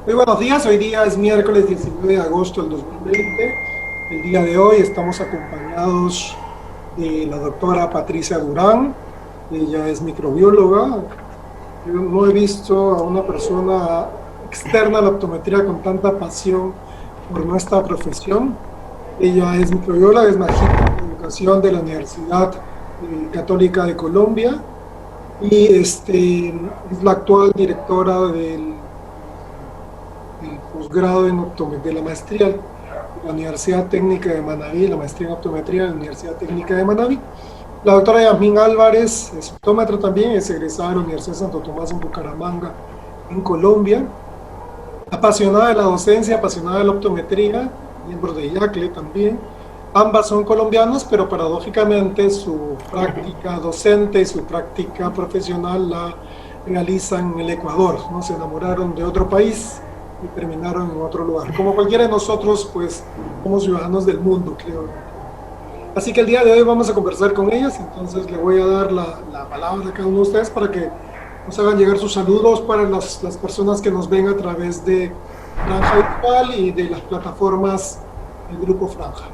Muy buenos días, hoy día es miércoles 19 de agosto del 2020. El día de hoy estamos acompañados de la doctora Patricia Durán. Ella es microbióloga. Yo no he visto a una persona externa a la optometría con tanta pasión por nuestra profesión. Ella es microbióloga, es magíster en educación de la Universidad Católica de Colombia y es la actual directora del posgrado en optometría, de la maestría de la Universidad Técnica de Manabí, la maestría en optometría de la Universidad Técnica de Manabí. La doctora Yasmín Álvarez es optómetra también, es egresada de la Universidad de Santo Tomás en Bucaramanga, en Colombia. Apasionada de la docencia, apasionada de la optometría, miembro de IACLE también. Ambas son colombianas, pero paradójicamente su práctica docente y su práctica profesional la realizan en el Ecuador, ¿no? Se enamoraron de otro país y terminaron en otro lugar. Como cualquiera de nosotros, pues somos ciudadanos del mundo, creo. Así que el día de hoy vamos a conversar con ellas, entonces le voy a dar la palabra a cada uno de ustedes para que nos hagan llegar sus saludos para las personas que nos ven a través de Franja Virtual y de las plataformas del Grupo Franja.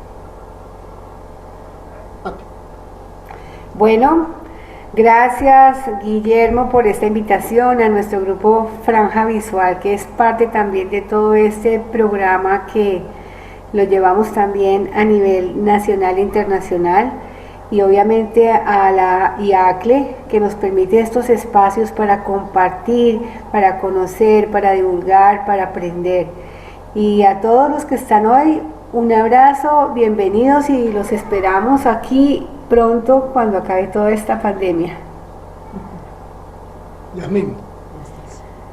Bueno, gracias Guillermo por esta invitación a nuestro grupo Franja Visual, que es parte también de todo este programa que lo llevamos también a nivel nacional e internacional, y obviamente a la IACLE, que nos permite estos espacios para compartir, para conocer, para divulgar, para aprender. Y a todos los que están hoy, un abrazo, bienvenidos, y los esperamos aquí pronto cuando acabe toda esta pandemia. Yasmín.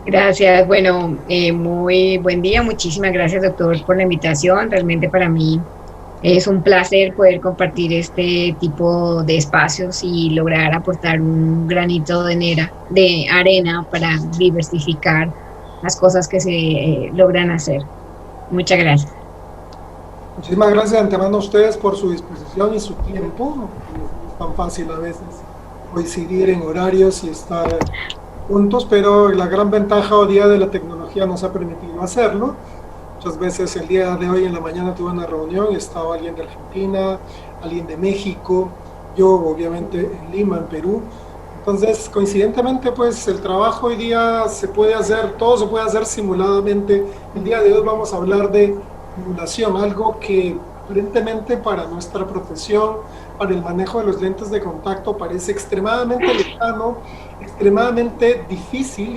Gracias, bueno, muy buen día, muchísimas gracias doctor por la invitación, realmente para mí es un placer poder compartir este tipo de espacios y lograr aportar un granito de arena para diversificar las cosas que se logran hacer. Muchas gracias. Muchísimas gracias de antemano a ustedes por su disposición y su tiempo. No es tan fácil a veces coincidir en horarios y estar juntos, pero la gran ventaja hoy día de la tecnología nos ha permitido hacerlo. Muchas veces el día de hoy en la mañana tuve una reunión y estaba alguien de Argentina, alguien de México, yo obviamente en Lima, en Perú. Entonces, coincidentemente, pues el trabajo hoy día se puede hacer, todo se puede hacer simuladamente. El día de hoy vamos a hablar de simulación, algo que aparentemente para nuestra profesión, para el manejo de los lentes de contacto, parece extremadamente lejano, extremadamente difícil,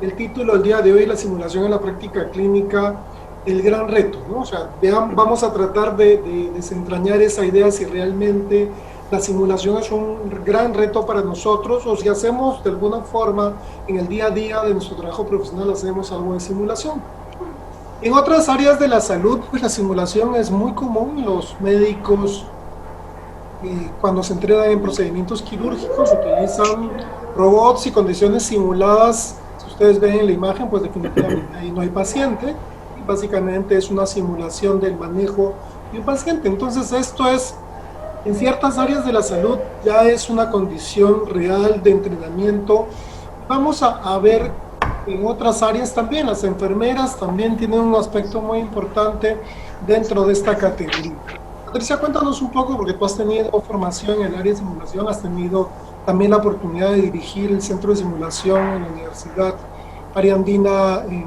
y el título del día de hoy, la simulación en la práctica clínica, el gran reto, ¿no? O sea, vamos a tratar de desentrañar esa idea, si realmente la simulación es un gran reto para nosotros, o si hacemos de alguna forma en el día a día de nuestro trabajo profesional, hacemos algo de simulación. En otras áreas de la salud, pues la simulación es muy común. Los médicos, cuando se entrenan en procedimientos quirúrgicos, utilizan robots y condiciones simuladas. Si ustedes ven en la imagen, pues definitivamente ahí no hay paciente. Y básicamente es una simulación del manejo de un paciente. Entonces esto es, en ciertas áreas de la salud, ya es una condición real de entrenamiento. Vamos a ver en otras áreas también. Las enfermeras también tienen un aspecto muy importante dentro de esta categoría. Patricia, cuéntanos un poco, porque tú has tenido formación en el área de simulación, has tenido también la oportunidad de dirigir el centro de simulación en la Universidad Ariandina en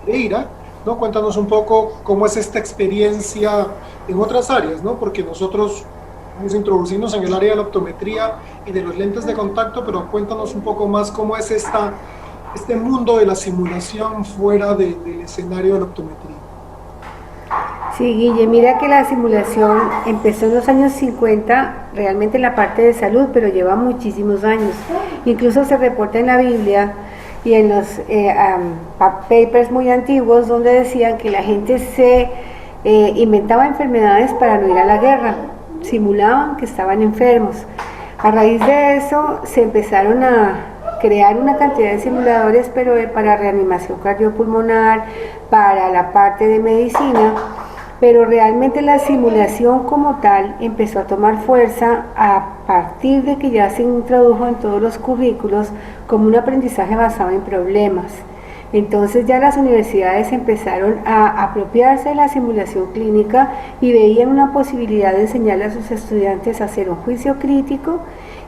Pereira, ¿no? Cuéntanos un poco cómo es esta experiencia en otras áreas, ¿no? Porque nosotros vamos a introducirnos en el área de la optometría y de los lentes de contacto, pero cuéntanos un poco más cómo es este mundo de la simulación fuera del escenario de la optometría. Sí, Guille, mira que la simulación empezó en los años 50, realmente en la parte de salud, pero lleva muchísimos años. Incluso se reporta en la Biblia y en los papers muy antiguos, donde decían que la gente se inventaba enfermedades para no ir a la guerra, simulaban que estaban enfermos. A raíz de eso se empezaron a crear una cantidad de simuladores, pero para reanimación cardiopulmonar, para la parte de medicina, pero realmente la simulación como tal empezó a tomar fuerza a partir de que ya se introdujo en todos los currículos como un aprendizaje basado en problemas. Entonces ya las universidades empezaron a apropiarse de la simulación clínica y veían una posibilidad de enseñarle a sus estudiantes a hacer un juicio crítico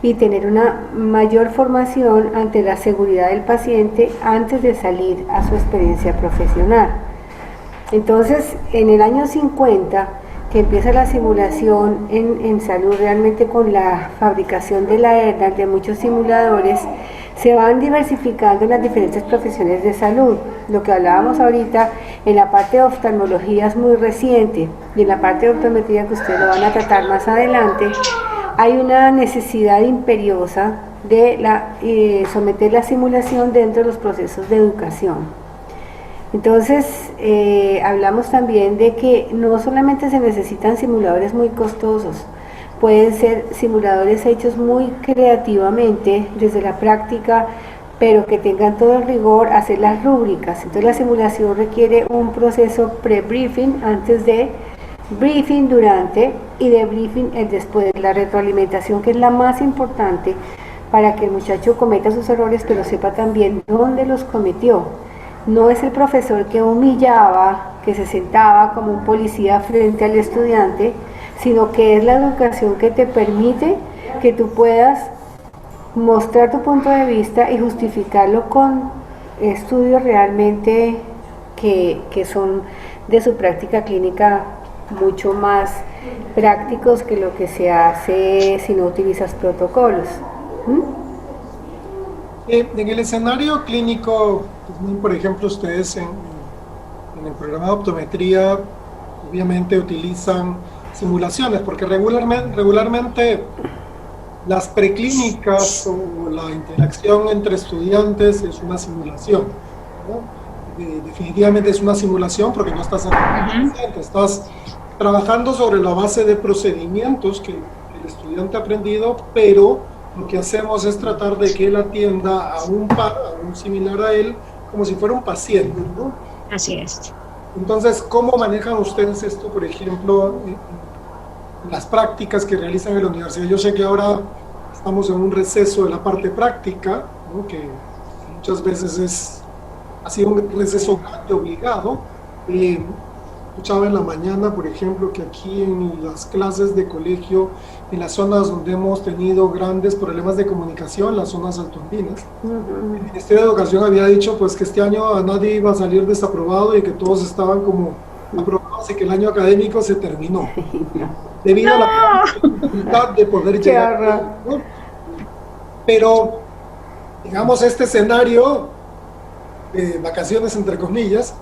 y tener una mayor formación ante la seguridad del paciente antes de salir a su experiencia profesional. Entonces, en el año 50, que empieza la simulación en salud, realmente con la fabricación de la ERNAC, de muchos simuladores, se van diversificando en las diferentes profesiones de salud. Lo que hablábamos ahorita, en la parte de oftalmología es muy reciente, y en la parte de optometría, que ustedes lo van a tratar más adelante, hay una necesidad imperiosa de someter la simulación dentro de los procesos de educación. Entonces, hablamos también de que no solamente se necesitan simuladores muy costosos, pueden ser simuladores hechos muy creativamente desde la práctica, pero que tengan todo el rigor, hacer las rúbricas. Entonces la simulación requiere un proceso pre-briefing antes de, briefing durante y de briefing el después. La retroalimentación, que es la más importante para que el muchacho cometa sus errores, pero sepa también dónde los cometió. No es el profesor que humillaba, que se sentaba como un policía frente al estudiante, sino que es la educación que te permite que tú puedas mostrar tu punto de vista y justificarlo con estudios realmente que son de su práctica clínica mucho más prácticos que lo que se hace si no utilizas protocolos. En el escenario clínico, por ejemplo, ustedes en el programa de optometría obviamente utilizan simulaciones, porque regularmente las preclínicas o la interacción entre estudiantes es una simulación, ¿no? Definitivamente es una simulación porque no estás haciendo paciente, estás trabajando sobre la base de procedimientos que el estudiante ha aprendido, pero lo que hacemos es tratar de que él atienda a un similar a él como si fuera un paciente, ¿no? Así es. Entonces, ¿cómo manejan ustedes esto, por ejemplo, en las prácticas que realizan en la universidad? Yo sé que ahora estamos en un receso de la parte práctica, ¿no? Que muchas veces ha sido un receso obligado. Escuchaba en la mañana, por ejemplo, que aquí en las clases de colegio, en las zonas donde hemos tenido grandes problemas de comunicación, las zonas altoandinas, el Ministerio de Educación había dicho pues que este año a nadie iba a salir desaprobado y que todos estaban como aprobados y que el año académico se terminó, debido a la dificultad de poder llegar, ¿no? Pero, digamos, este escenario de vacaciones entre comillas,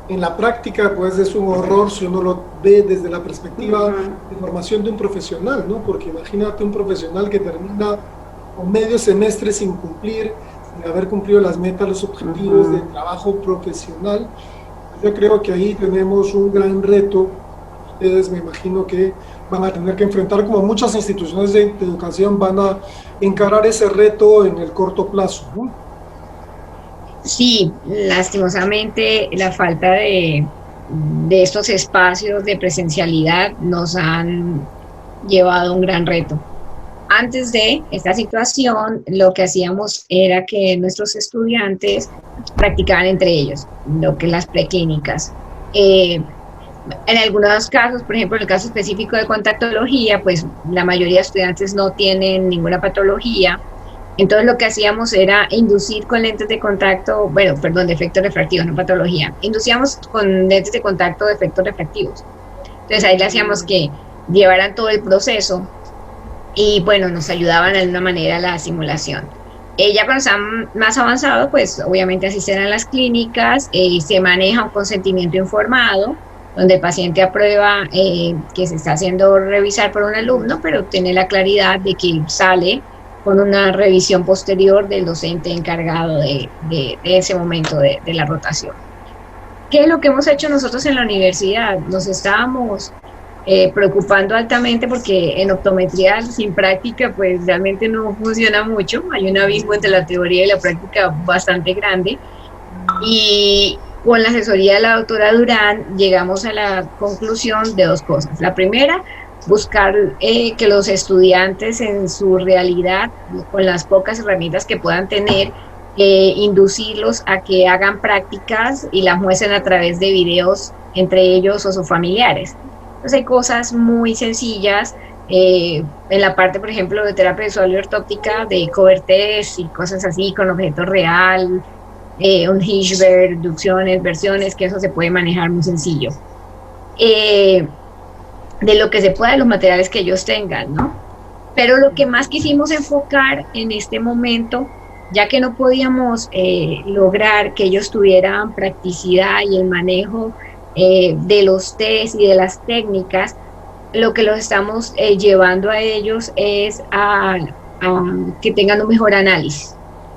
en la práctica pues es un horror si uno lo ve desde la perspectiva de formación de un profesional, ¿no? Porque imagínate un profesional que termina con medio semestre sin cumplir, sin haber cumplido las metas, los objetivos de trabajo profesional. Yo creo que ahí tenemos un gran reto. Ustedes me imagino que van a tener que enfrentar, como muchas instituciones de educación van a encarar ese reto en el corto plazo, ¿no? Sí, lastimosamente la falta de estos espacios de presencialidad nos han llevado a un gran reto. Antes de esta situación, lo que hacíamos era que nuestros estudiantes practicaban entre ellos, lo que las preclínicas. En algunos casos, por ejemplo, en el caso específico de contactología, pues la mayoría de estudiantes no tienen ninguna patología. Entonces lo que hacíamos era inducir con lentes de contacto, de efectos refractivos, no patología. Inducíamos con lentes de contacto de efectos refractivos. Entonces ahí le hacíamos que llevaran todo el proceso y bueno, nos ayudaban de alguna manera a la simulación. Ya cuando están más avanzados, pues obviamente asisten a las clínicas y se maneja un consentimiento informado, donde el paciente aprueba que se está haciendo revisar por un alumno, pero tiene la claridad de que sale con una revisión posterior del docente encargado de ese momento de la rotación. ¿Qué es lo que hemos hecho nosotros en la universidad? Nos estábamos preocupando altamente porque en optometría sin práctica pues realmente no funciona mucho, hay un abismo entre la teoría y la práctica bastante grande, y con la asesoría de la doctora Durán llegamos a la conclusión de dos cosas. La primera, buscar que los estudiantes en su realidad, con las pocas herramientas que puedan tener, inducirlos a que hagan prácticas y las muestren a través de videos entre ellos o sus familiares. Entonces hay cosas muy sencillas en la parte, por ejemplo, de terapia visual y ortóptica, de cover test y cosas así con objeto real, un Hirschberg, reducciones, versiones, que eso se puede manejar muy sencillo. De lo que se pueda, de los materiales que ellos tengan, ¿no? Pero lo que más quisimos enfocar en este momento, ya que no podíamos lograr que ellos tuvieran practicidad y el manejo de los test y de las técnicas, lo que los estamos llevando a ellos es a que tengan un mejor análisis.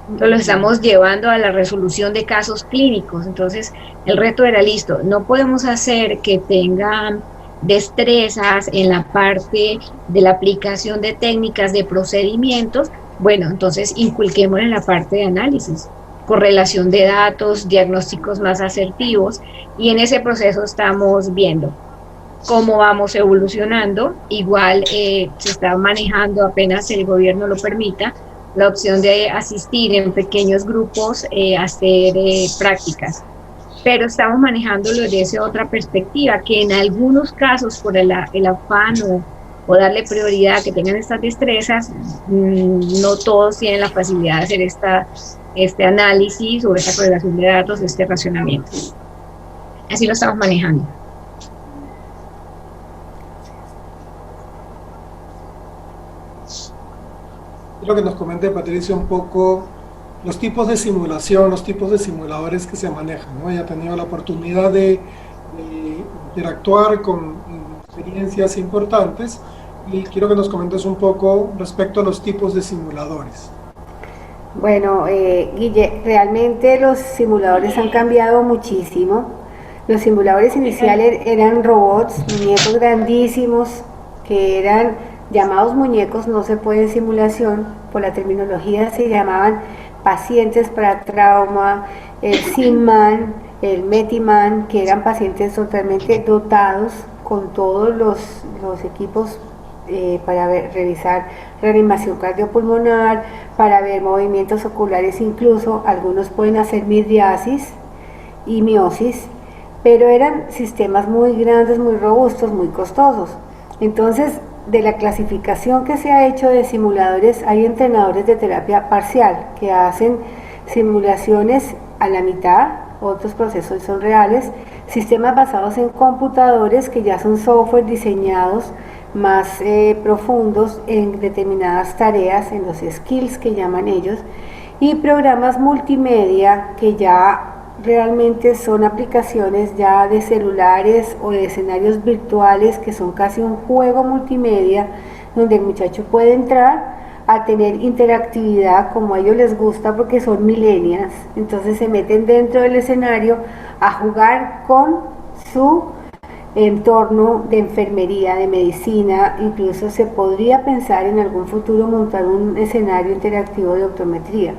Entonces los estamos llevando a la resolución de casos clínicos. Entonces el reto era listo, no podemos hacer que tengan destrezas en la parte de la aplicación de técnicas, de procedimientos. Bueno, entonces inculquemos en la parte de análisis, correlación de datos, diagnósticos más asertivos, y en ese proceso estamos viendo cómo vamos evolucionando. Igual se está manejando, apenas el gobierno lo permita, la opción de asistir en pequeños grupos a hacer prácticas, pero estamos manejándolo desde otra perspectiva, que en algunos casos por el afán o darle prioridad a que tengan estas destrezas, no todos tienen la facilidad de hacer este análisis o esta correlación de datos, este racionamiento. Así lo estamos manejando. Quiero que nos comente, Patricia, un poco los tipos de simulación, los tipos de simuladores que se manejan, ¿no? Ella ha tenido la oportunidad de interactuar con experiencias importantes y quiero que nos comentes un poco respecto a los tipos de simuladores. Bueno, Guille, realmente los simuladores han cambiado muchísimo. Los simuladores iniciales eran robots, muñecos grandísimos, que eran llamados muñecos, no se puede en simulación, por la terminología se llamaban pacientes para trauma, el SIMMAN, el METIMAN, que eran pacientes totalmente dotados con todos los equipos para revisar reanimación cardiopulmonar, para ver movimientos oculares, incluso algunos pueden hacer midriasis y miosis, pero eran sistemas muy grandes, muy robustos, muy costosos. Entonces, de la clasificación que se ha hecho de simuladores, hay entrenadores de terapia parcial que hacen simulaciones a la mitad, otros procesos son reales, sistemas basados en computadores que ya son software diseñados más profundos en determinadas tareas, en los skills que llaman ellos, y programas multimedia que ya realmente son aplicaciones ya de celulares o de escenarios virtuales que son casi un juego multimedia donde el muchacho puede entrar a tener interactividad como a ellos les gusta porque son millennials, entonces se meten dentro del escenario a jugar con su entorno de enfermería, de medicina, incluso se podría pensar en algún futuro montar un escenario interactivo de optometría.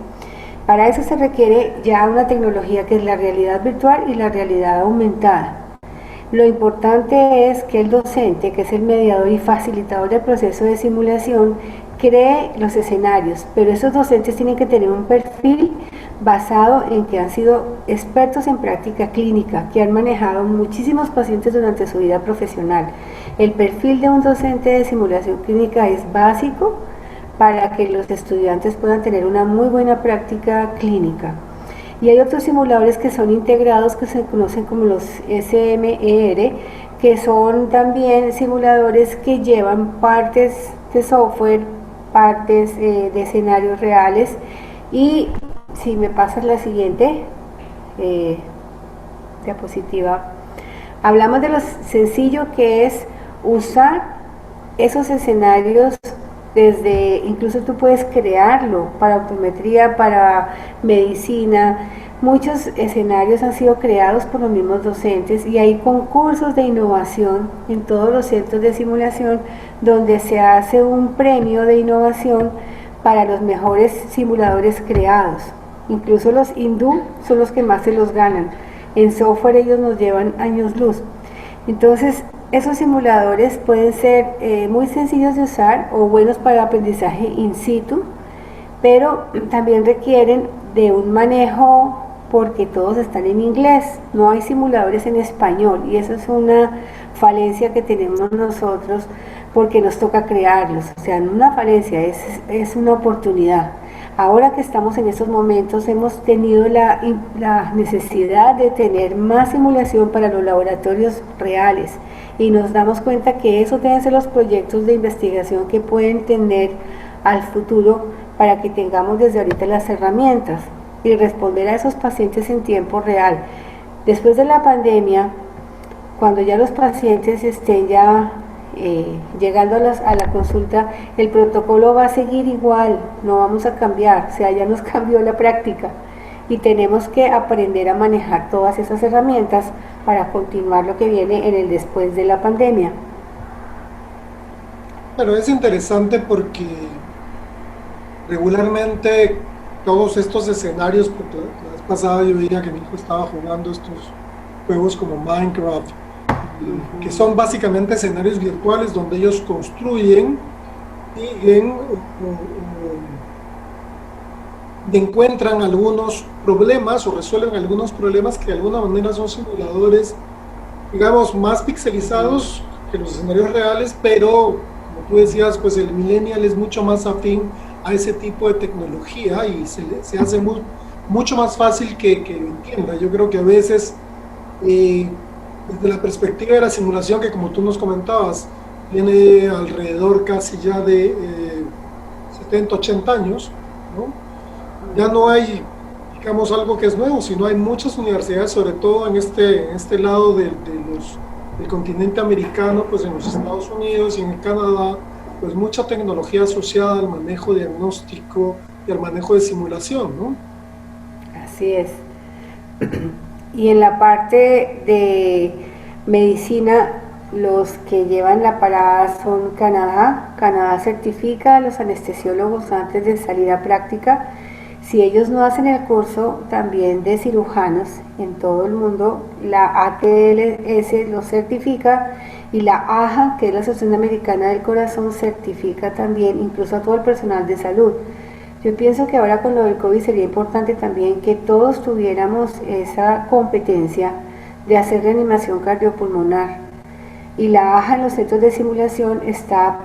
Para eso se requiere ya una tecnología que es la realidad virtual y la realidad aumentada. Lo importante es que el docente, que es el mediador y facilitador del proceso de simulación, cree los escenarios, pero esos docentes tienen que tener un perfil basado en que han sido expertos en práctica clínica, que han manejado muchísimos pacientes durante su vida profesional. El perfil de un docente de simulación clínica es básico para que los estudiantes puedan tener una muy buena práctica clínica. Y hay otros simuladores que son integrados, que se conocen como los SMER, que son también simuladores que llevan partes de software, partes de escenarios reales. Y si me pasas la siguiente diapositiva, hablamos de lo sencillo que es usar esos escenarios. Desde, incluso tú puedes crearlo para optometría, para medicina. Muchos escenarios han sido creados por los mismos docentes y hay concursos de innovación en todos los centros de simulación donde se hace un premio de innovación para los mejores simuladores creados. Incluso los hindú son los que más se los ganan. En software ellos nos llevan años luz. Entonces, esos simuladores pueden ser muy sencillos de usar o buenos para aprendizaje in situ, pero también requieren de un manejo porque todos están en inglés, no hay simuladores en español y eso es una falencia que tenemos nosotros porque nos toca crearlos, o sea, no una falencia, es una oportunidad. Ahora que estamos en estos momentos hemos tenido la necesidad de tener más simulación para los laboratorios reales y nos damos cuenta que esos deben ser los proyectos de investigación que pueden tener al futuro para que tengamos desde ahorita las herramientas y responder a esos pacientes en tiempo real. Después de la pandemia, cuando ya los pacientes estén ya llegando a la consulta, el protocolo va a seguir igual, no vamos a cambiar, o sea, ya nos cambió la práctica y tenemos que aprender a manejar todas esas herramientas para continuar lo que viene en el después de la pandemia. Pero es interesante porque regularmente todos estos escenarios, porque la vez pasada yo veía que mi hijo estaba jugando estos juegos como Minecraft, que son básicamente escenarios virtuales donde ellos construyen y encuentran algunos problemas o resuelven algunos problemas que de alguna manera son simuladores, digamos, más pixelizados que los escenarios reales, pero como tú decías, pues el millennial es mucho más afín a ese tipo de tecnología y se hace mucho más fácil que lo entienda. Yo creo que a veces, desde la perspectiva de la simulación, que como tú nos comentabas, tiene alrededor casi ya de 70, 80 años, ¿no? Ya no hay, digamos, algo que es nuevo, sino hay muchas universidades, sobre todo en este lado del continente americano, pues en los Estados Unidos y en Canadá, pues mucha tecnología asociada al manejo diagnóstico y al manejo de simulación, ¿no? Así es. Y en la parte de medicina, los que llevan la parada son Canadá. Canadá certifica a los anestesiólogos antes de salir a práctica. Si ellos no hacen el curso también de cirujanos en todo el mundo, la ATLS lo certifica y la AJA, que es la Asociación Americana del Corazón, certifica también incluso a todo el personal de salud. Yo pienso que ahora con lo del COVID sería importante también que todos tuviéramos esa competencia de hacer reanimación cardiopulmonar. Y la AJA en los centros de simulación está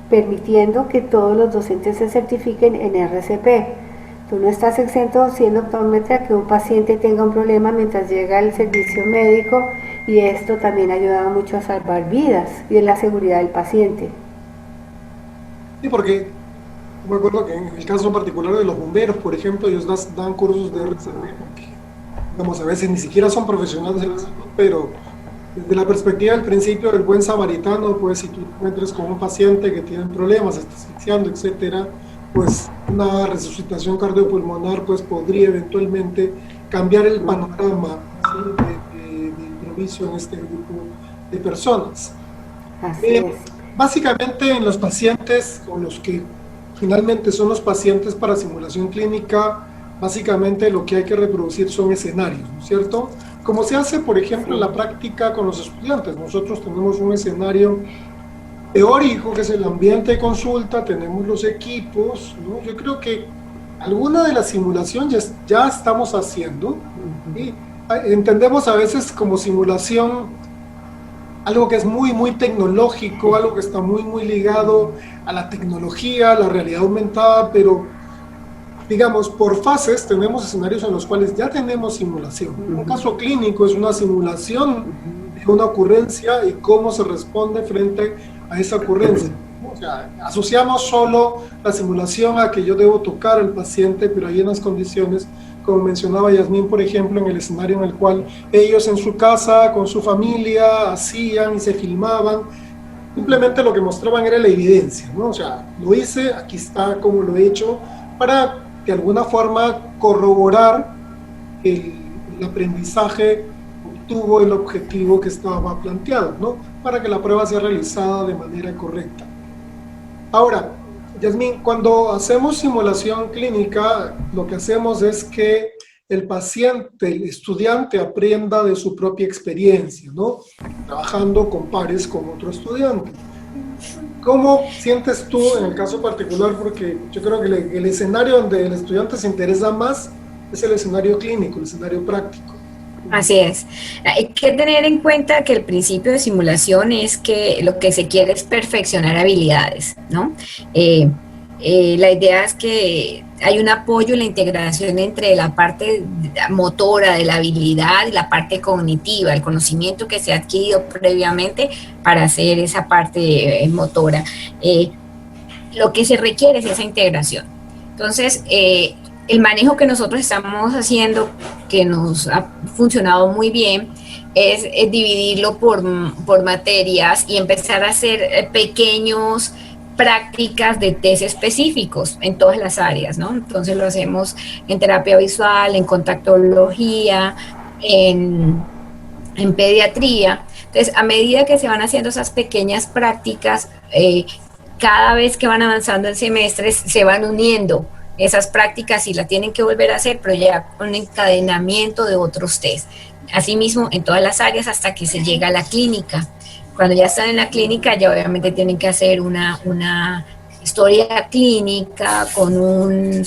permitiendo que todos los docentes se certifiquen en RCP. Tú no estás exento siendo optómetra que un paciente tenga un problema mientras llega el servicio médico y esto también ayuda mucho a salvar vidas y en la seguridad del paciente. Sí, porque me acuerdo que en el caso particular de los bomberos, por ejemplo, ellos dan cursos de RCP, porque, digamos, a veces ni siquiera son profesionales de la salud, pero desde la perspectiva del principio del buen samaritano, pues si tú encuentras con un paciente que tiene problemas, está asfixiando, etcétera, pues una resucitación cardiopulmonar pues podría eventualmente cambiar el panorama, ¿sí? de improviso en este grupo de personas. Así es. Básicamente en los pacientes, o los que finalmente son los pacientes para simulación clínica, básicamente lo que hay que reproducir son escenarios, ¿no es cierto? Como se hace, por ejemplo, en la práctica con los estudiantes. Nosotros tenemos un escenario teórico, que es el ambiente de consulta, tenemos los equipos, ¿no? Yo creo que alguna de las simulaciones ya estamos haciendo, y entendemos a veces como simulación algo que es muy tecnológico, algo que está muy ligado a la tecnología, a la realidad aumentada, pero digamos, por fases tenemos escenarios en los cuales ya tenemos simulación. Un caso clínico es una simulación de una ocurrencia y cómo se responde frente a esa ocurrencia. O sea, asociamos solo la simulación a que yo debo tocar al paciente, pero hay unas condiciones, como mencionaba Yasmín, por ejemplo, en el escenario en el cual ellos en su casa, con su familia, hacían y se filmaban. Simplemente lo que mostraban era la evidencia, ¿no? O sea, lo hice, aquí está cómo lo he hecho, para de alguna forma corroborar el aprendizaje obtuvo el objetivo que estaba planteado, ¿no? Para que la prueba sea realizada de manera correcta. Ahora, Yasmín, cuando hacemos simulación clínica, lo que hacemos es que el paciente, el estudiante, aprenda de su propia experiencia, ¿no? Trabajando con pares con otro estudiante. ¿Cómo sientes tú en el caso particular? Porque yo creo que el escenario donde el estudiante se interesa más es el escenario clínico, el escenario práctico. Así es. Hay que tener en cuenta que el principio de simulación es que lo que se quiere es perfeccionar habilidades, ¿no? Eh, la idea es que hay un apoyo en la integración entre la parte motora de la habilidad y la parte cognitiva, el conocimiento que se ha adquirido previamente para hacer esa parte motora. Lo que se requiere es esa integración. Entonces, el manejo que nosotros estamos haciendo, que nos ha funcionado muy bien, es dividirlo por materias y empezar a hacer pequeños prácticas de test específicos en todas las áreas, ¿no? Entonces lo hacemos en terapia visual, en contactología, en pediatría. Entonces, a medida que se van haciendo esas pequeñas prácticas, cada vez que van avanzando en semestres, se van uniendo esas prácticas y la tienen que volver a hacer, pero ya con encadenamiento de otros test. Asimismo, en todas las áreas hasta que se llega a la clínica. Cuando ya están en la clínica, ya obviamente tienen que hacer una historia clínica con un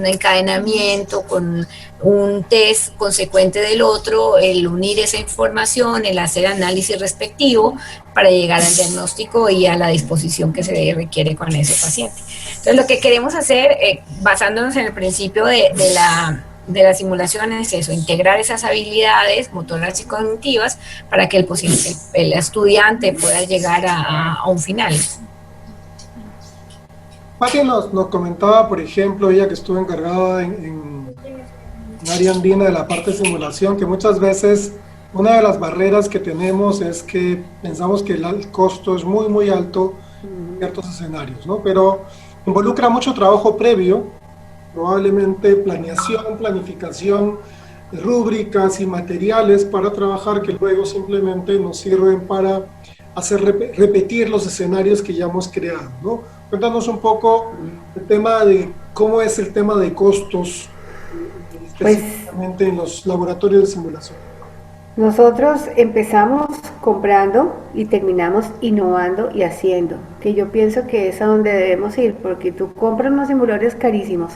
encadenamiento, con un test consecuente del otro, el unir esa información, el hacer análisis respectivo para llegar al diagnóstico y a la disposición que se requiere con ese paciente. Entonces, lo que queremos hacer, basándonos en el principio de la simulación, es eso, integrar esas habilidades motoras y cognitivas para que el estudiante pueda llegar a un final. Pati nos comentaba, por ejemplo, ella que estuvo encargada en área andina de la parte de simulación, que muchas veces una de las barreras que tenemos es que pensamos que el costo es muy, muy alto en ciertos escenarios, ¿no? Pero involucra mucho trabajo previo, probablemente planeación, planificación, rúbricas y materiales para trabajar que luego simplemente nos sirven para hacer repetir los escenarios que ya hemos creado, ¿no? Cuéntanos un poco el tema de cómo es el tema de costos, específicamente en los laboratorios de simulación. Nosotros empezamos comprando y terminamos innovando y haciendo, que yo pienso que es a donde debemos ir, porque tú compras unos simuladores carísimos,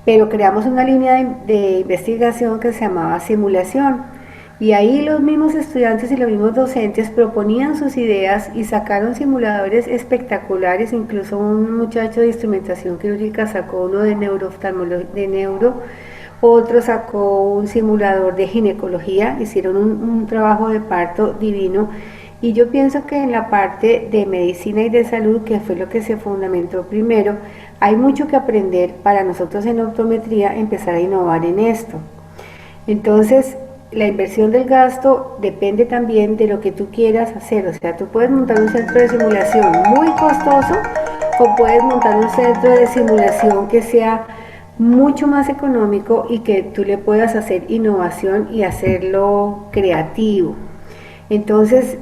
pero creamos una línea de investigación que se llamaba simulación, y ahí los mismos estudiantes y los mismos docentes proponían sus ideas y sacaron simuladores espectaculares. Incluso un muchacho de instrumentación quirúrgica sacó uno de neuro, otro sacó un simulador de ginecología, hicieron un trabajo de parto divino. Y yo pienso que en la parte de medicina y de salud, que fue lo que se fundamentó primero, hay mucho que aprender para nosotros en optometría empezar a innovar en esto. Entonces, la inversión del gasto depende también de lo que tú quieras hacer. O sea, tú puedes montar un centro de simulación muy costoso o puedes montar un centro de simulación que sea mucho más económico y que tú le puedas hacer innovación y hacerlo creativo. Entonces,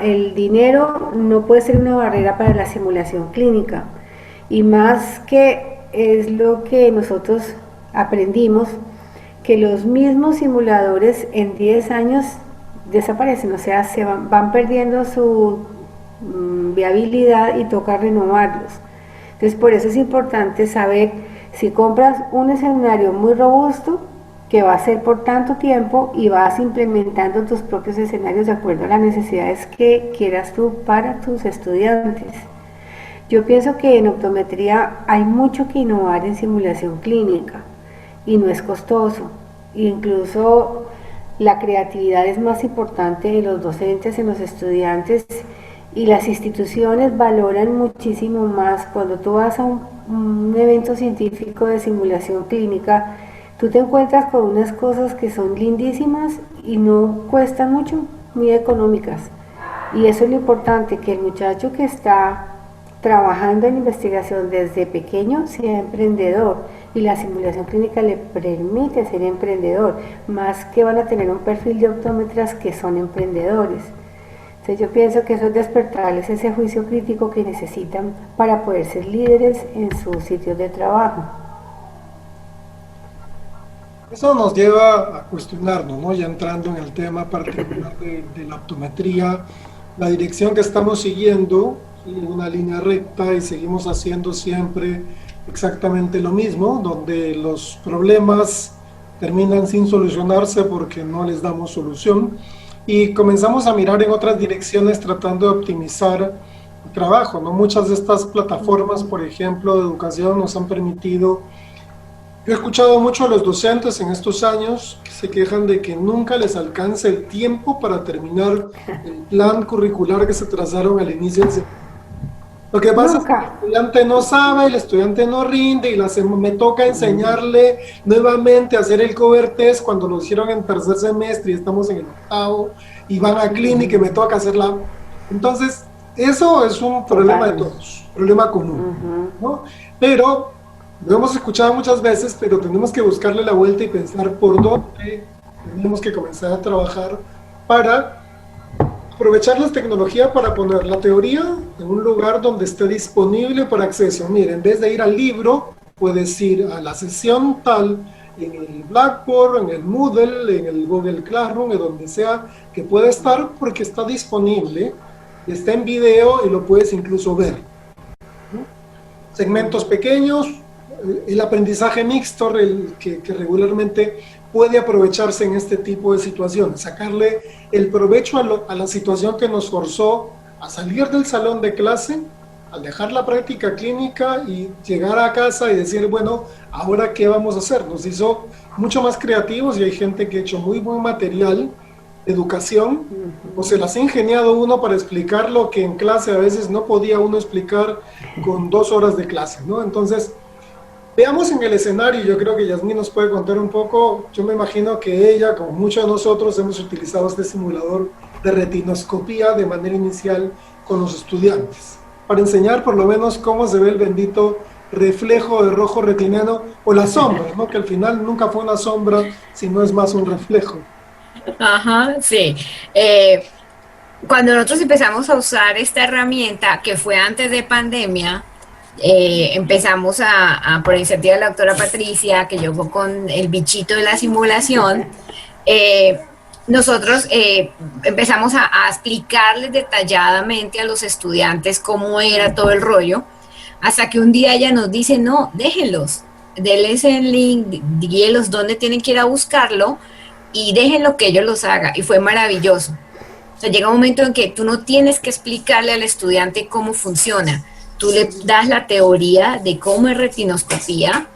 el dinero no puede ser una barrera para la simulación clínica, y más que es lo que nosotros aprendimos, que los mismos simuladores en 10 años desaparecen, o sea, se van perdiendo su viabilidad y toca renovarlos. Entonces, por eso es importante saber si compras un escenario muy robusto, que va a ser por tanto tiempo, y vas implementando tus propios escenarios de acuerdo a las necesidades que quieras tú para tus estudiantes. Yo pienso que en optometría hay mucho que innovar en simulación clínica y no es costoso. Incluso la creatividad es más importante en los docentes, en los estudiantes, y las instituciones valoran muchísimo más cuando tú vas a un evento científico de simulación clínica. Tú te encuentras con unas cosas que son lindísimas y no cuestan mucho, muy económicas. Y eso es lo importante, que el muchacho que está trabajando en investigación desde pequeño sea emprendedor, y la simulación clínica le permite ser emprendedor, más que van a tener un perfil de optómetras que son emprendedores. Entonces yo pienso que eso es despertarles ese juicio crítico que necesitan para poder ser líderes en sus sitios de trabajo. Eso nos lleva a cuestionarnos, ¿no? Ya entrando en el tema particular de la optometría, la dirección que estamos siguiendo en una línea recta y seguimos haciendo siempre exactamente lo mismo, donde los problemas terminan sin solucionarse porque no les damos solución y comenzamos a mirar en otras direcciones tratando de optimizar el trabajo, ¿no? Muchas de estas plataformas, por ejemplo, de educación nos han permitido. Yo he escuchado mucho a los docentes en estos años que se quejan de que nunca les alcanza el tiempo para terminar el plan curricular que se trazaron al inicio del semestre. Lo que pasa es que el Nunca. estudiante no sabe, el estudiante no rinde y me toca enseñarle nuevamente a hacer el cover test cuando lo hicieron en tercer semestre y estamos en el octavo y van a clínica y me toca hacerla. Entonces, eso es un problema de todos, problema común, ¿no? Pero lo hemos escuchado muchas veces, pero tenemos que buscarle la vuelta y pensar por dónde tenemos que comenzar a trabajar para aprovechar la tecnología para poner la teoría en un lugar donde esté disponible para acceso. Mira, en vez de ir al libro, puedes ir a la sesión tal, en el Blackboard, en el Moodle, en el Google Classroom, en donde sea que pueda estar, porque está disponible, está en video y lo puedes incluso ver, ¿no? Segmentos pequeños, el aprendizaje mixto, el que regularmente puede aprovecharse en este tipo de situaciones, sacarle el provecho a la situación que nos forzó a salir del salón de clase, al dejar la práctica clínica y llegar a casa y decir, bueno, ¿ahora qué vamos a hacer? Nos hizo mucho más creativos y hay gente que ha hecho muy buen material de educación, o se las ha ingeniado uno para explicar lo que en clase a veces no podía uno explicar con 2 horas de clase, ¿no? Entonces, veamos en el escenario, yo creo que Yasmín nos puede contar un poco. Yo me imagino que ella, como muchos de nosotros, hemos utilizado este simulador de retinoscopía de manera inicial con los estudiantes, para enseñar por lo menos cómo se ve el bendito reflejo de rojo retiniano o la sombra, ¿no? Que al final nunca fue una sombra, sino es más un reflejo. Ajá, sí. Cuando nosotros empezamos a usar esta herramienta, que fue antes de pandemia, empezamos por iniciativa de la doctora Patricia, que llegó con el bichito de la simulación, nosotros empezamos a explicarles detalladamente a los estudiantes cómo era todo el rollo, hasta que un día ella nos dice, no, déjenlos, denles el link, díganlos dónde tienen que ir a buscarlo y déjenlo que ellos los hagan. Y fue maravilloso. O sea, llega un momento en que tú no tienes que explicarle al estudiante cómo funciona. Tú le das la teoría de cómo es retinoscopía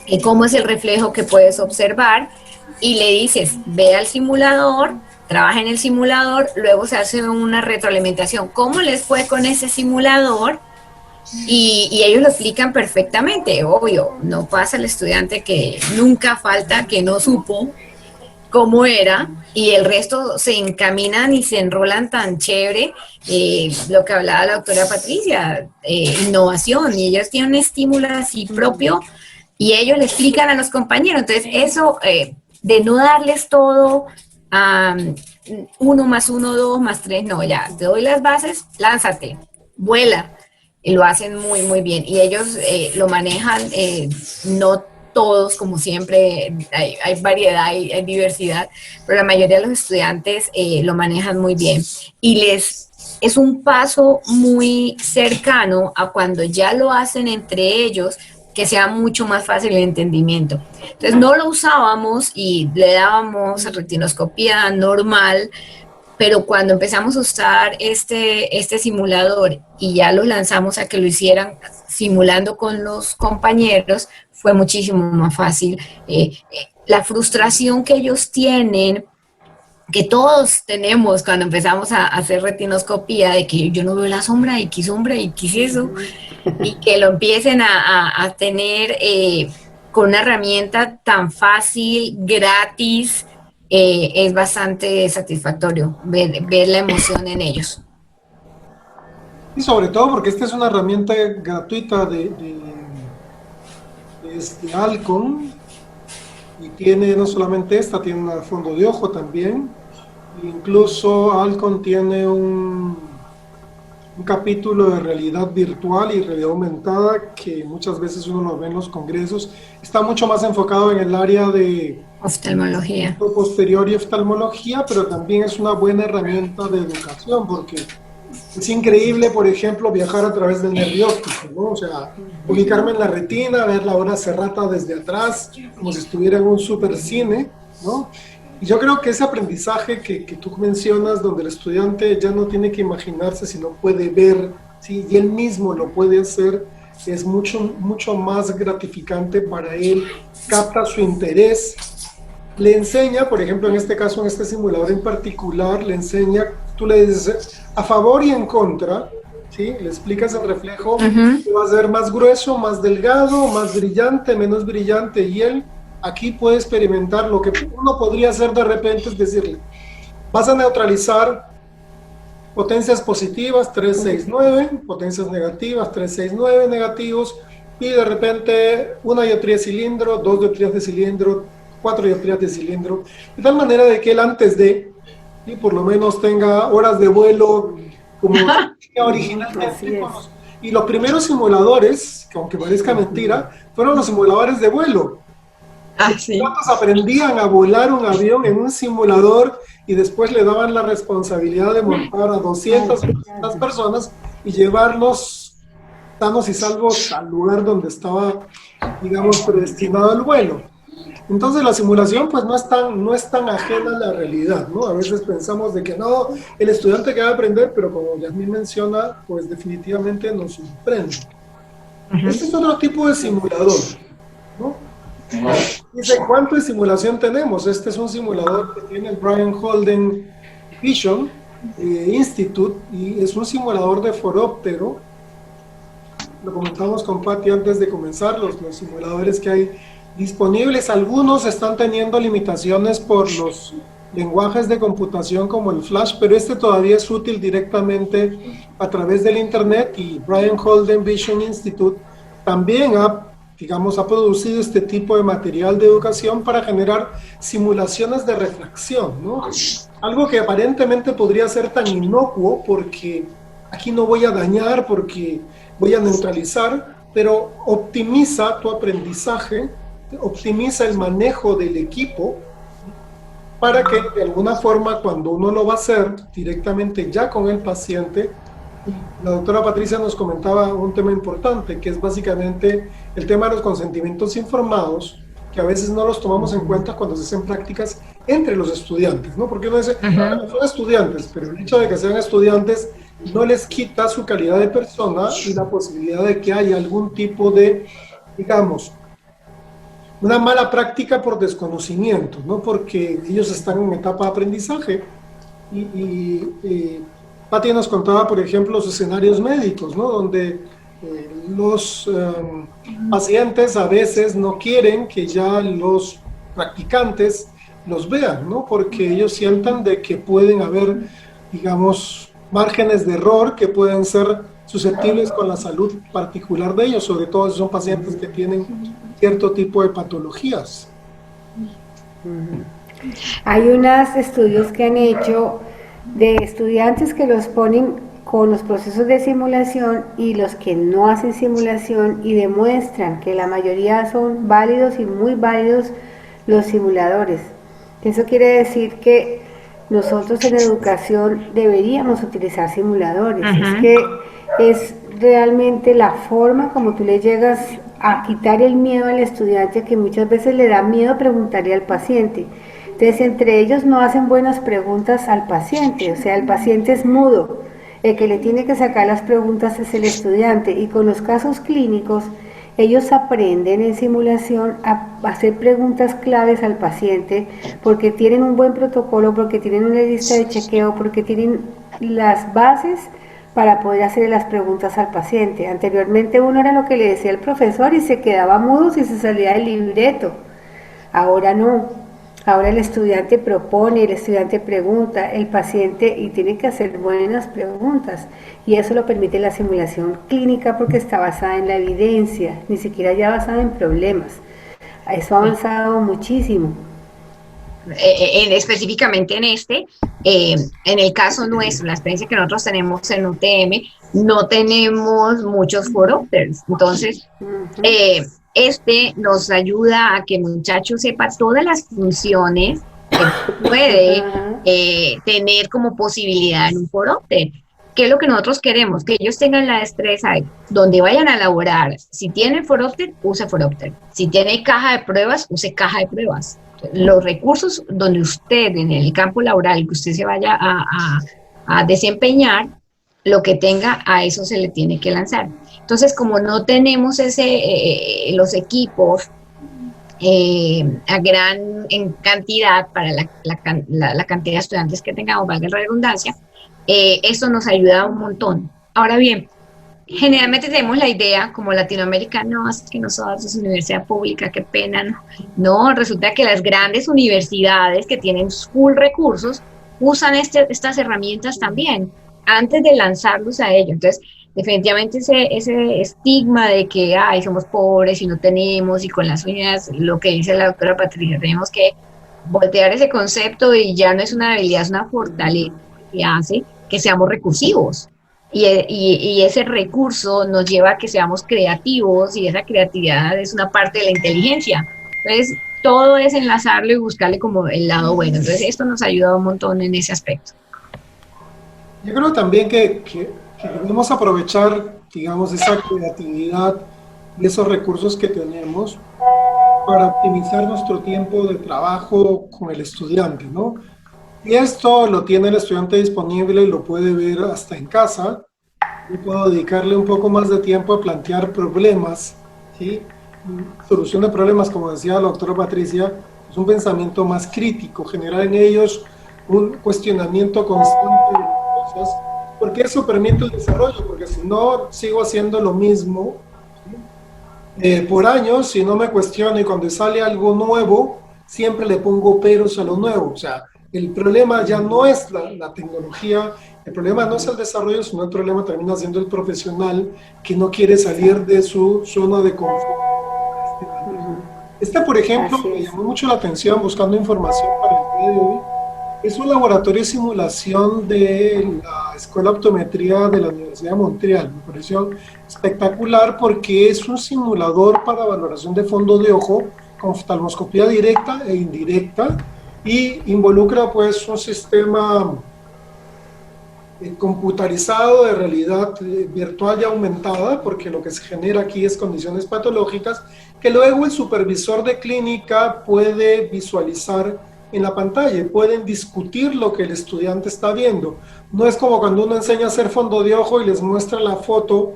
y cómo es el reflejo que puedes observar y le dices, ve al simulador, trabaja en el simulador, luego se hace una retroalimentación. ¿Cómo les fue con ese simulador? Y ellos lo explican perfectamente. Obvio, no pasa el estudiante que nunca falta, que no supo cómo era, y el resto se encaminan y se enrolan tan chévere, lo que hablaba la doctora Patricia, innovación, y ellos tienen un estímulo así propio, y ellos le explican a los compañeros. Entonces eso, de no darles todo, 1 más 1, 2 más 3, no, ya, te doy las bases, lánzate, vuela, y lo hacen muy, muy bien, y ellos lo manejan, no todos, como siempre, hay variedad, hay diversidad, pero la mayoría de los estudiantes lo manejan muy bien y es un paso muy cercano a cuando ya lo hacen entre ellos, que sea mucho más fácil el entendimiento. Entonces no lo usábamos y le dábamos retinoscopía normal, pero cuando empezamos a usar este simulador y ya lo lanzamos a que lo hicieran simulando con los compañeros, fue muchísimo más fácil. La frustración que ellos tienen, que todos tenemos cuando empezamos a hacer retinoscopía, de que yo no veo la sombra y qué eso, y que lo empiecen a tener con una herramienta tan fácil, gratis, es bastante satisfactorio ver la emoción en ellos. Y sobre todo porque esta es una herramienta gratuita de Alcon, y tiene no solamente esta, tiene un fondo de ojo también. Incluso Alcon tiene un capítulo de realidad virtual y realidad aumentada que muchas veces uno lo ve en los congresos. Está mucho más enfocado en el área de oftalmología, posterior y oftalmología, pero también es una buena herramienta de educación porque Es increíble, por ejemplo, viajar a través del nervio óptico, ¿no? O sea, ubicarme en la retina, ver la hora Serrata desde atrás, como si estuviera en un supercine, ¿no? Y yo creo que ese aprendizaje que tú mencionas, donde el estudiante ya no tiene que imaginarse, sino puede ver, ¿sí? Y él mismo lo puede hacer, es mucho más gratificante para él, capta su interés, le enseña, por ejemplo, en este caso, en este simulador en particular, le enseña, tú le dices a favor y en contra, ¿sí? Le explicas el reflejo, que va a ser más grueso, más delgado, más brillante, menos brillante, y él aquí puede experimentar lo que uno podría hacer de repente, es decirle, vas a neutralizar potencias positivas, 369, potencias negativas, 369 negativos, y de repente una dioptría de cilindro, dos dioptrías de cilindro, cuatro dioptrías de cilindro, de tal manera de que él antes de, y por lo menos tenga horas de vuelo como originalmente. Y los primeros simuladores, que aunque parezca mentira, fueron los simuladores de vuelo. Los pilotos aprendían a volar un avión en un simulador y después le daban la responsabilidad de montar a 200 personas y llevarlos sanos y salvos al lugar donde estaba, digamos, predestinado el vuelo. Entonces la simulación pues no es tan ajena a la realidad, ¿no? A veces pensamos de que no, el estudiante que va a aprender, pero como Yasmín menciona, pues definitivamente nos sorprende. Este es otro tipo de simulador, ¿no? Dice, ¿cuánto de simulación tenemos? Este es un simulador que tiene el Brian Holden Vision Institute y es un simulador de foróptero. Lo comentamos con Patti antes de comenzar, los simuladores que hay disponibles. Algunos están teniendo limitaciones por los lenguajes de computación como el Flash, pero este todavía es útil directamente a través del Internet y Brian Holden Vision Institute también ha producido este tipo de material de educación para generar simulaciones de refracción, ¿no? Algo que aparentemente podría ser tan inocuo porque aquí no voy a dañar, porque voy a neutralizar, pero optimiza tu aprendizaje, optimiza el manejo del equipo para que de alguna forma cuando uno lo va a hacer directamente ya con el paciente. La doctora Patricia nos comentaba un tema importante, que es básicamente el tema de los consentimientos informados, que a veces no los tomamos en cuenta cuando se hacen prácticas entre los estudiantes, ¿no? Porque uno dice, bueno, son estudiantes, pero el hecho de que sean estudiantes no les quita su calidad de persona y la posibilidad de que haya algún tipo de, digamos, una mala práctica por desconocimiento, ¿no? Porque ellos están en etapa de aprendizaje y Patti nos contaba, por ejemplo, los escenarios médicos, ¿no? Donde los pacientes a veces no quieren que ya los practicantes los vean, ¿no? Porque ellos sientan de que pueden haber, digamos, márgenes de error que pueden ser susceptibles con la salud particular de ellos, sobre todo si son pacientes que tienen cierto tipo de patologías. Hay unos estudios que han hecho de estudiantes que los ponen con los procesos de simulación y los que no hacen simulación y demuestran que la mayoría son válidos y muy válidos los simuladores. Eso quiere decir que nosotros en educación deberíamos utilizar simuladores. Es que es realmente la forma como tú le llegas a quitar el miedo al estudiante, que muchas veces le da miedo preguntarle al paciente. Entonces, entre ellos no hacen buenas preguntas al paciente, o sea, el paciente es mudo, el que le tiene que sacar las preguntas es el estudiante, y con los casos clínicos, ellos aprenden en simulación a hacer preguntas claves al paciente, porque tienen un buen protocolo, porque tienen una lista de chequeo, porque tienen las bases para poder hacer las preguntas al paciente. Anteriormente uno era lo que le decía el profesor y se quedaba mudo si se salía del libreto, ahora no. Ahora el estudiante propone, el estudiante pregunta, el paciente, y tiene que hacer buenas preguntas. Y eso lo permite la simulación clínica porque está basada en la evidencia, ni siquiera ya basada en problemas. Eso ha avanzado muchísimo. Específicamente en el caso nuestro, la experiencia que nosotros tenemos en UTM, no tenemos muchos forópteros. Entonces, nos ayuda a que el muchacho sepa todas las funciones que puede tener como posibilidad en un foróptero. ¿qué es lo que nosotros queremos? Que ellos tengan la destreza de donde vayan a laborar. Si tiene Foropter, use Foropter. Si tiene caja de pruebas, use caja de pruebas. Los recursos donde usted, en el campo laboral, que usted se vaya a desempeñar, lo que tenga, a eso se le tiene que lanzar. Entonces, como no tenemos los equipos en cantidad para la cantidad de estudiantes que tengamos, valga la redundancia, esto nos ayuda un montón. Ahora bien, generalmente tenemos la idea, como Latinoamérica, no, es que nosotros es universidad pública, qué pena, no. No, resulta que las grandes universidades que tienen full recursos usan estas herramientas también, antes de lanzarlos a ellos. Entonces, definitivamente ese estigma de que, ay, somos pobres y no tenemos, y con las uñas, lo que dice la doctora Patricia, tenemos que voltear ese concepto y ya no es una habilidad, es una fortaleza que hace que seamos recursivos. Y ese recurso nos lleva a que seamos creativos, y esa creatividad es una parte de la inteligencia. Entonces, todo es enlazarlo y buscarle como el lado bueno. Entonces, esto nos ayuda un montón en ese aspecto. Yo creo también que debemos aprovechar, digamos, esa creatividad y esos recursos que tenemos para optimizar nuestro tiempo de trabajo con el estudiante, ¿no? Y esto lo tiene el estudiante disponible y lo puede ver hasta en casa. Yo puedo dedicarle un poco más de tiempo a plantear problemas, ¿sí? Solución de problemas, como decía la doctora Patricia, es un pensamiento más crítico, generar en ellos un cuestionamiento constante de las cosas, porque eso permite el desarrollo, porque si no sigo haciendo lo mismo, ¿sí? Por años, si no me cuestiono y cuando sale algo nuevo, siempre le pongo peros a lo nuevo. O sea, el problema ya no es la tecnología, el problema no es el desarrollo, sino el problema termina siendo el profesional que no quiere salir de su zona de confort. Por ejemplo, me llamó mucho la atención buscando información para el día de hoy. Es un laboratorio de simulación de la Escuela de Optometría de la Universidad de Montreal. Me pareció espectacular porque es un simulador para valoración de fondo de ojo con oftalmoscopía directa e indirecta, y involucra pues un sistema computarizado de realidad virtual y aumentada, porque lo que se genera aquí es condiciones patológicas que luego el supervisor de clínica puede visualizar en la pantalla, pueden discutir lo que el estudiante está viendo. No es como cuando uno enseña a hacer fondo de ojo y les muestra la foto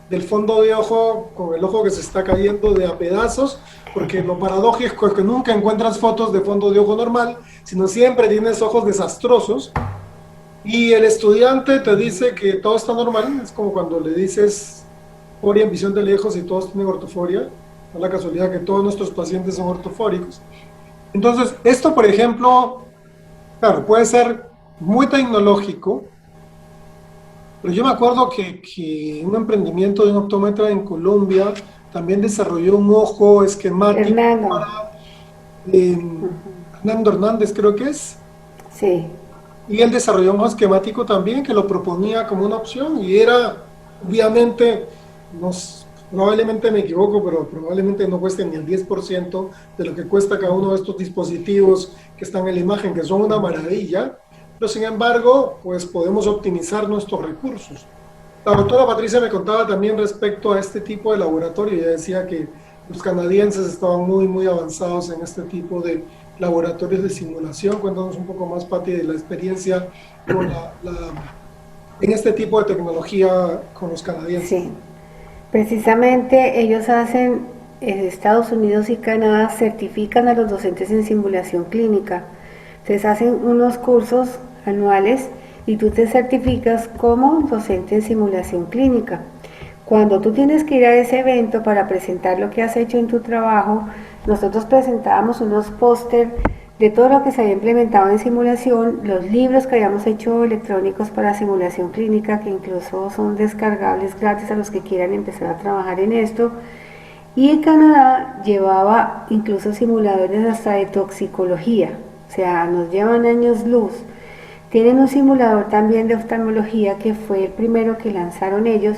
del fondo de ojo con el ojo que se está cayendo de a pedazos, porque lo paradójico es que nunca encuentras fotos de fondo de ojo normal, sino siempre tienes ojos desastrosos, y el estudiante te dice que todo está normal. Es como cuando le dices foria en visión de lejos y todos tienen ortoforia, no la casualidad que todos nuestros pacientes son ortofóricos. Entonces, esto, por ejemplo, claro, puede ser muy tecnológico, pero yo me acuerdo que un emprendimiento de un optómetra en Colombia también desarrolló un ojo esquemático para Hernando Hernández, creo que es. Sí. Y él desarrolló un ojo esquemático también que lo proponía como una opción, y era, obviamente, probablemente me equivoco, pero probablemente no cueste ni el 10% de lo que cuesta cada uno de estos dispositivos que están en la imagen, que son una maravilla, pero sin embargo, pues podemos optimizar nuestros recursos. La doctora Patricia me contaba también respecto a este tipo de laboratorio. Ella decía que los canadienses estaban muy avanzados en este tipo de laboratorios de simulación. Cuéntanos un poco más, Pati, de la experiencia con en este tipo de tecnología con los canadienses. Sí, precisamente ellos hacen, Estados Unidos y Canadá certifican a los docentes en simulación clínica. Entonces hacen unos cursos anuales y tú te certificas como docente en simulación clínica. Cuando tú tienes que ir a ese evento para presentar lo que has hecho en tu trabajo, nosotros presentábamos unos póster de todo lo que se había implementado en simulación, los libros que habíamos hecho electrónicos para simulación clínica, que incluso son descargables gratis a los que quieran empezar a trabajar en esto. Y en Canadá llevaba incluso simuladores hasta de toxicología, o sea, nos llevan años luz. Tienen un simulador también de oftalmología que fue el primero que lanzaron ellos,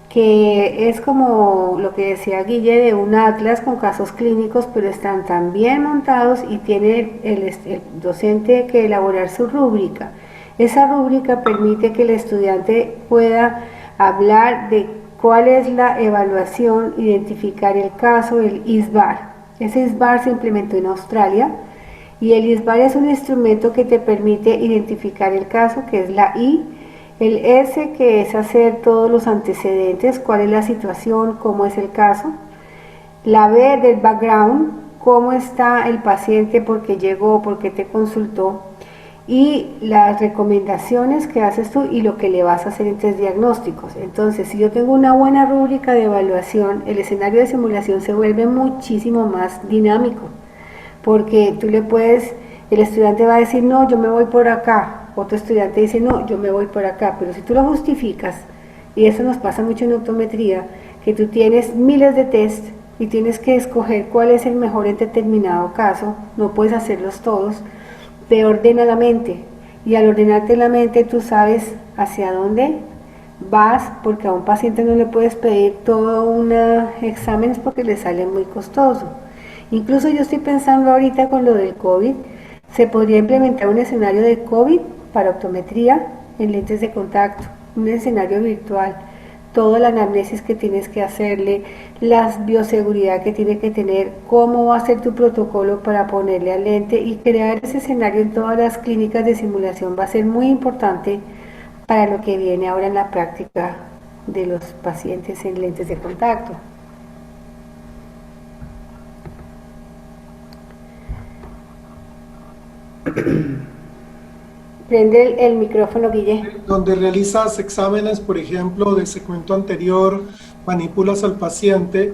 que es como lo que decía Guille, de un atlas con casos clínicos, pero están tan bien montados y tiene el docente que elaborar su rúbrica. Esa rúbrica permite que el estudiante pueda hablar de cuál es la evaluación, identificar el caso, el ISBAR. Ese ISBAR se implementó en Australia y el ISBAR es un instrumento que te permite identificar el caso, que es la I, el S, que es hacer todos los antecedentes, cuál es la situación, cómo es el caso, la B del background, cómo está el paciente, por qué llegó, por qué te consultó, y las recomendaciones que haces tú y lo que le vas a hacer en test diagnósticos. Entonces, si yo tengo una buena rúbrica de evaluación, el escenario de simulación se vuelve muchísimo más dinámico, porque tú le puedes, el estudiante va a decir, no, yo me voy por acá, otro estudiante dice, no, yo me voy por acá, pero si tú lo justificas, y eso nos pasa mucho en optometría, que tú tienes miles de test y tienes que escoger cuál es el mejor en determinado caso, no puedes hacerlos todos, te ordena la mente, y al ordenarte la mente tú sabes hacia dónde vas, porque a un paciente no le puedes pedir todo unos exámenes porque le sale muy costoso. Incluso yo estoy pensando ahorita con lo del COVID, se podría implementar un escenario de COVID para optometría en lentes de contacto, un escenario virtual, toda la anamnesis que tienes que hacerle, la bioseguridad que tiene que tener, cómo va a ser tu protocolo para ponerle al lente, y crear ese escenario en todas las clínicas de simulación va a ser muy importante para lo que viene ahora en la práctica de los pacientes en lentes de contacto. Prende el micrófono, Guille. Donde realizas exámenes, por ejemplo, de segmento anterior, manipulas al paciente.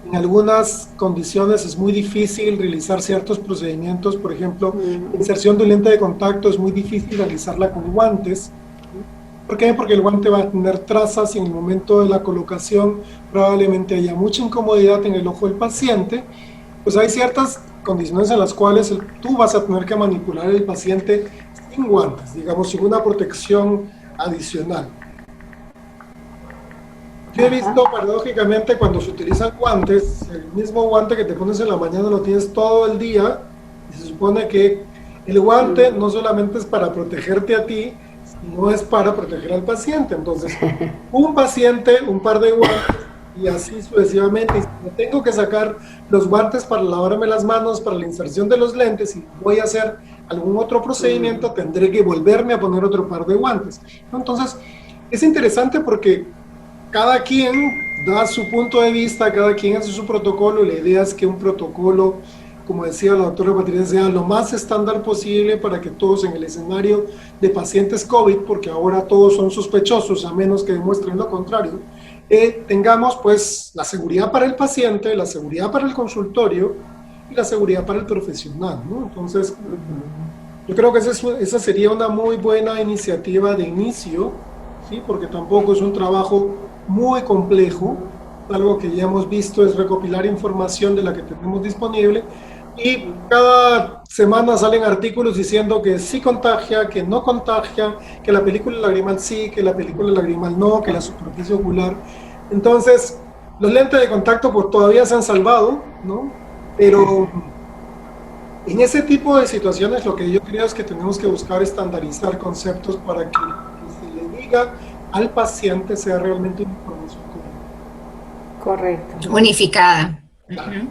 En algunas condiciones es muy difícil realizar ciertos procedimientos, por ejemplo, inserción de un lente de contacto es muy difícil realizarla con guantes. ¿Por qué? Porque el guante va a tener trazas y en el momento de la colocación probablemente haya mucha incomodidad en el ojo del paciente. Pues hay ciertas condiciones en las cuales tú vas a tener que manipular al paciente sin guantes, digamos, sin una protección adicional. Yo he visto, paradójicamente, cuando se utilizan guantes, el mismo guante que te pones en la mañana lo tienes todo el día, y se supone que el guante no solamente es para protegerte a ti, sino es para proteger al paciente. Entonces, un paciente, un par de guantes, y así sucesivamente. Y si me tengo que sacar los guantes para lavarme las manos, para la inserción de los lentes, y voy a hacer algún otro procedimiento, tendré que volverme a poner otro par de guantes. Entonces, es interesante porque cada quien da su punto de vista, cada quien hace su protocolo, y la idea es que un protocolo, como decía la doctora Patricia, sea lo más estándar posible para que todos en el escenario de pacientes COVID, porque ahora todos son sospechosos a menos que demuestren lo contrario, tengamos pues la seguridad para el paciente, la seguridad para el consultorio y la seguridad para el profesional, ¿no? Entonces, yo creo que esa sería una muy buena iniciativa de inicio, ¿sí? Porque tampoco es un trabajo muy complejo. Algo que ya hemos visto es recopilar información de la que tenemos disponible, y cada semana salen artículos diciendo que sí contagia, que no contagia, que la película lagrimal sí, que la película lagrimal no, que la superficie ocular. Entonces, los lentes de contacto pues todavía se han salvado, ¿no? Pero en ese tipo de situaciones lo que yo creo es que tenemos que buscar estandarizar conceptos para que se le diga al paciente sea realmente una información Correcto. Unificada. Claro.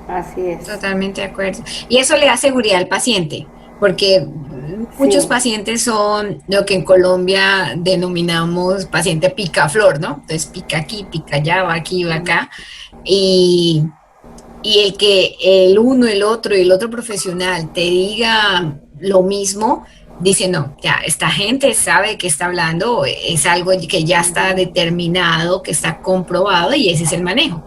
Así es. Totalmente de acuerdo. Y eso le da seguridad al paciente, porque muchos pacientes son lo que en Colombia denominamos paciente picaflor, ¿no? Entonces pica aquí, pica allá, va aquí, va acá. Y el que el uno, el otro y el otro profesional te diga lo mismo, dice, no, ya, esta gente sabe que está hablando, es algo que ya está determinado, que está comprobado, y ese es el manejo.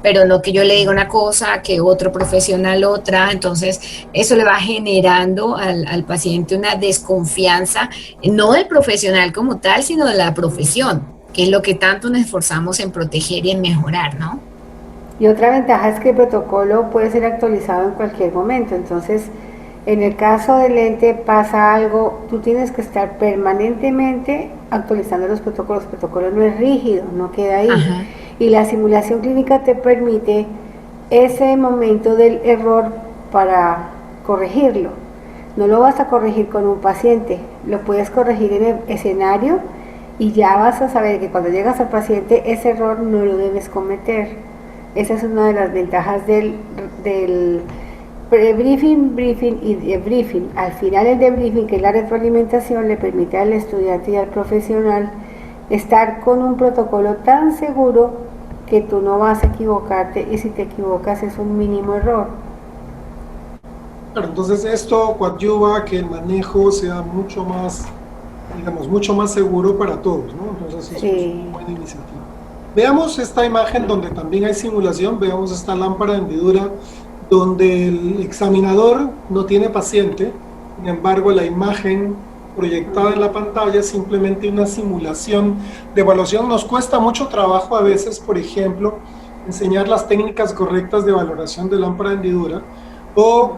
Pero no que yo le diga una cosa, que otro profesional otra. Entonces eso le va generando al paciente una desconfianza, no del profesional como tal, sino de la profesión, que es lo que tanto nos esforzamos en proteger y en mejorar, ¿no? Y otra ventaja es que el protocolo puede ser actualizado en cualquier momento. Entonces, en el caso del lente pasa algo, tú tienes que estar permanentemente actualizando los protocolos. El protocolo no es rígido, no queda ahí. Ajá. Y la simulación clínica te permite ese momento del error para corregirlo. No lo vas a corregir con un paciente, lo puedes corregir en el escenario y ya vas a saber que cuando llegas al paciente ese error no lo debes cometer. Esa es una de las ventajas del pre-briefing, briefing y debriefing. Al final el debriefing, que es la retroalimentación, le permite al estudiante y al profesional estar con un protocolo tan seguro que tú no vas a equivocarte, y si te equivocas es un mínimo error. Claro, entonces esto coadyuva a que el manejo sea mucho más, digamos, mucho más seguro para todos, ¿no? Entonces eso es una buena iniciativa. Veamos esta imagen donde también hay simulación, veamos esta lámpara de hendidura donde el examinador no tiene paciente, sin embargo la imagen proyectada en la pantalla es simplemente una simulación de evaluación. Nos cuesta mucho trabajo a veces, por ejemplo, enseñar las técnicas correctas de valoración de lámpara de hendidura o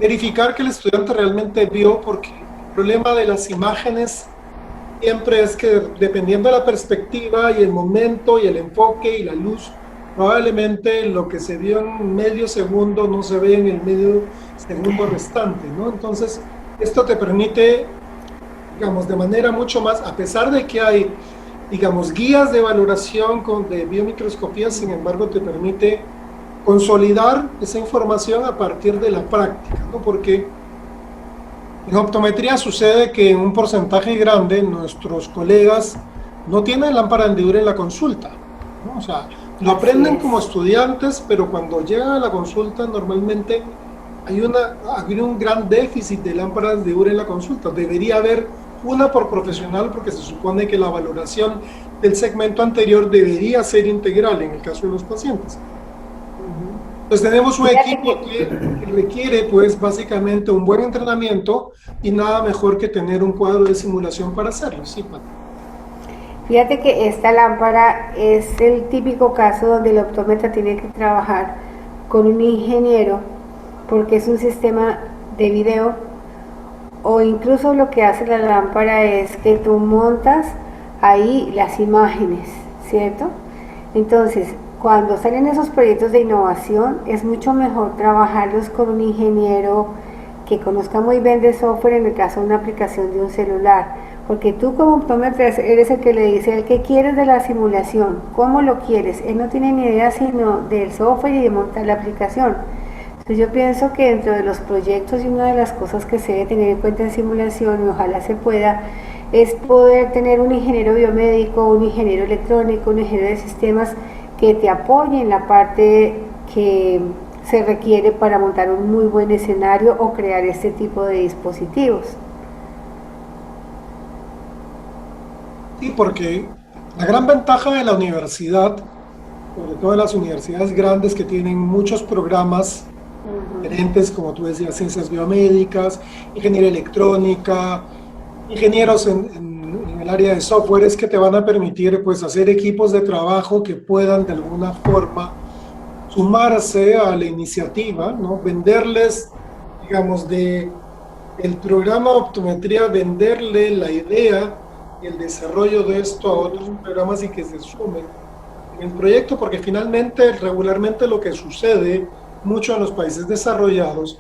verificar que el estudiante realmente vio, porque el problema de las imágenes siempre es que dependiendo de la perspectiva y el momento y el enfoque y la luz, probablemente lo que se vio en medio segundo no se ve en el medio segundo restante, ¿no? Entonces, esto te permite, digamos, de manera mucho más, a pesar de que hay, digamos, guías de valoración de biomicroscopía, sin embargo, te permite consolidar esa información a partir de la práctica, ¿no? Porque en optometría sucede que en un porcentaje grande nuestros colegas no tienen lámpara de hendidura en la consulta, ¿no? O sea, lo aprenden como estudiantes, pero cuando llegan a la consulta normalmente hay un gran déficit de lámparas de hendidura en la consulta. Debería haber una por profesional, porque se supone que la valoración del segmento anterior debería ser integral en el caso de los pacientes. Pues tenemos un equipo que requiere, pues, básicamente un buen entrenamiento y nada mejor que tener un cuadro de simulación para hacerlo. Sí, Pati. Fíjate que esta lámpara es el típico caso donde el optómetra tiene que trabajar con un ingeniero, porque es un sistema de video, o incluso lo que hace la lámpara es que tú montas ahí las imágenes, ¿cierto? Entonces, cuando salen esos proyectos de innovación, es mucho mejor trabajarlos con un ingeniero que conozca muy bien de software, en el caso de una aplicación de un celular, porque tú como optómetra eres el que le dice qué quieres de la simulación, cómo lo quieres. Él no tiene ni idea sino del software y de montar la aplicación. Entonces yo pienso que dentro de los proyectos, y una de las cosas que se debe tener en cuenta en simulación, y ojalá se pueda, es poder tener un ingeniero biomédico, un ingeniero electrónico, un ingeniero de sistemas que te apoye en la parte que se requiere para montar un muy buen escenario o crear este tipo de dispositivos. Sí, porque la gran ventaja de la universidad, sobre todo de las universidades grandes que tienen muchos programas diferentes, como tú decías, ciencias biomédicas, ingeniería electrónica, ingenieros en el área de software, es que te van a permitir, pues, hacer equipos de trabajo que puedan de alguna forma sumarse a la iniciativa, ¿no? Venderles, digamos, del programa de optometría, venderle la idea y el desarrollo de esto a otros programas y que se sumen en el proyecto, porque finalmente, regularmente lo que sucede mucho en los países desarrollados,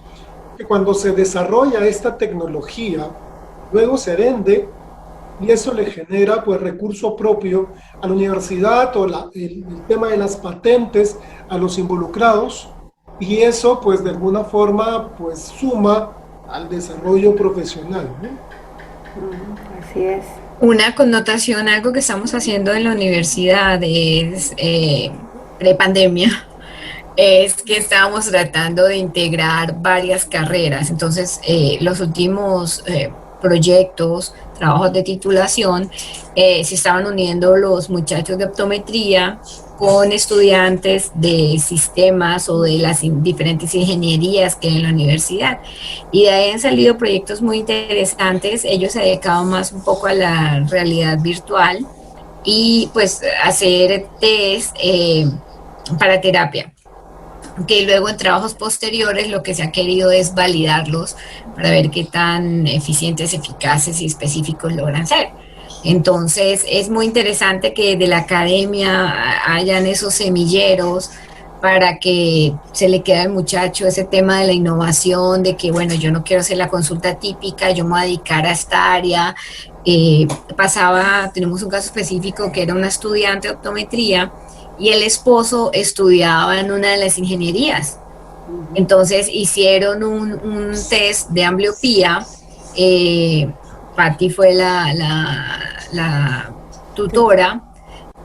que cuando se desarrolla esta tecnología, luego se vende y eso le genera, pues, recurso propio a la universidad, o el tema de las patentes a los involucrados, y eso, pues, de alguna forma, pues, suma al desarrollo profesional, ¿no? Así es. Una connotación, algo que estamos haciendo en la universidad es prepandemia, es que estábamos tratando de integrar varias carreras. Entonces, los últimos proyectos, trabajos de titulación, se estaban uniendo los muchachos de optometría con estudiantes de sistemas o de las diferentes ingenierías que hay en la universidad. Y de ahí han salido proyectos muy interesantes. Ellos se dedicaban más un poco a la realidad virtual y pues hacer test para terapia, que luego en trabajos posteriores lo que se ha querido es validarlos para ver qué tan eficientes, eficaces y específicos logran ser. Entonces es muy interesante que de la academia hayan esos semilleros para que se le quede al muchacho ese tema de la innovación, de que, bueno, yo no quiero hacer la consulta típica, yo me voy a dedicar a esta área. Tenemos un caso específico que era una estudiante de optometría y el esposo estudiaba en una de las ingenierías. Entonces hicieron un test de ambliopía. Patti fue la tutora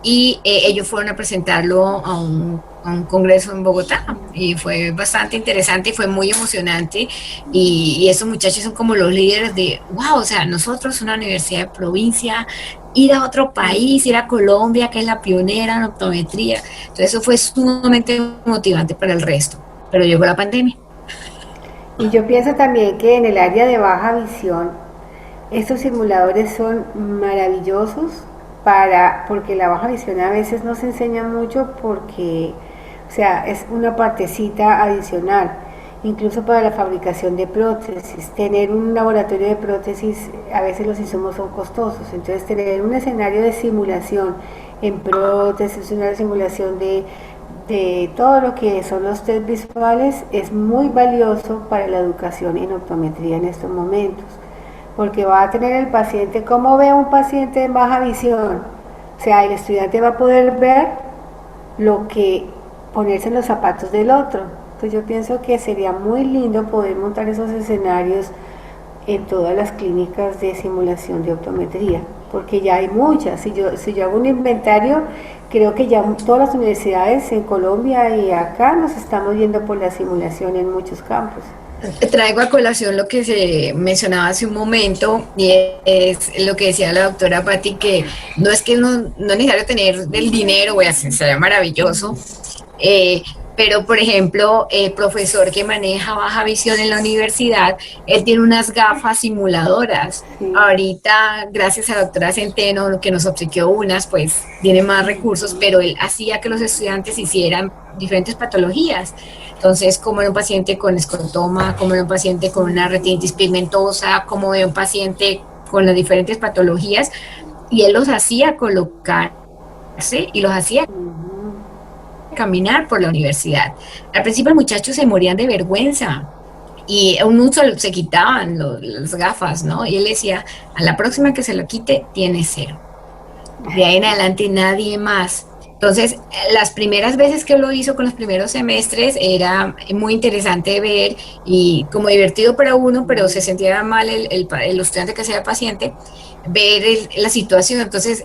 y ellos fueron a presentarlo a un congreso en Bogotá y fue bastante interesante y fue muy emocionante y esos muchachos son como los líderes de, wow, o sea, nosotros una universidad de provincia, ir a otro país, ir a Colombia, que es la pionera en optometría, entonces eso fue sumamente motivante para el resto, pero llegó la pandemia. Y yo pienso también que en el área de baja visión, estos simuladores son maravillosos porque la baja visión a veces no se enseña mucho porque, o sea, es una partecita adicional, incluso para la fabricación de prótesis. Tener un laboratorio de prótesis, a veces los insumos son costosos, entonces tener un escenario de simulación en prótesis, una simulación de todo lo que son los test visuales es muy valioso para la educación en optometría en estos momentos, porque va a tener el paciente, ¿cómo ve un paciente en baja visión? O sea, el estudiante va a poder ver lo que ponerse en los zapatos del otro. Entonces yo pienso que sería muy lindo poder montar esos escenarios en todas las clínicas de simulación de optometría, porque ya hay muchas. Si yo hago un inventario, creo que ya todas las universidades en Colombia y acá nos estamos yendo por la simulación en muchos campos. Traigo a colación lo que se mencionaba hace un momento y es lo que decía la doctora Patti, que no es que no es necesario tener el dinero, voy a hacer, sería maravilloso, pero por ejemplo, el profesor que maneja baja visión en la universidad, él tiene unas gafas simuladoras. Sí. Ahorita, gracias a la doctora Centeno, que nos obsequió unas, pues tiene más recursos, pero él hacía que los estudiantes hicieran diferentes patologías. Entonces, como era un paciente con esclerotoma, como era un paciente con una retinitis pigmentosa, como era un paciente con las diferentes patologías, y él los hacía colocarse y los hacía caminar por la universidad. Al principio los muchachos se morían de vergüenza y un uso se quitaban las gafas, ¿no? Y él decía, a la próxima que se lo quite, tiene 0. De ahí en adelante nadie más. Entonces, las primeras veces que lo hizo con los primeros semestres era muy interesante ver y como divertido para uno, pero se sentía mal el estudiante que sea paciente, ver la situación. Entonces,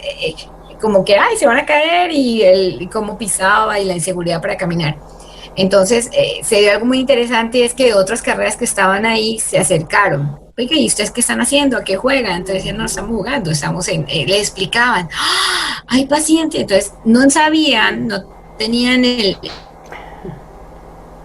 como que, ay, se van a caer y cómo pisaba y la inseguridad para caminar. Entonces, se dio algo muy interesante, es que otras carreras que estaban ahí se acercaron. Oiga, ¿y ustedes qué están haciendo? ¿A qué juegan? Entonces, no estamos jugando, le explicaban, ¡ah! Hay pacientes. Entonces, no sabían, no tenían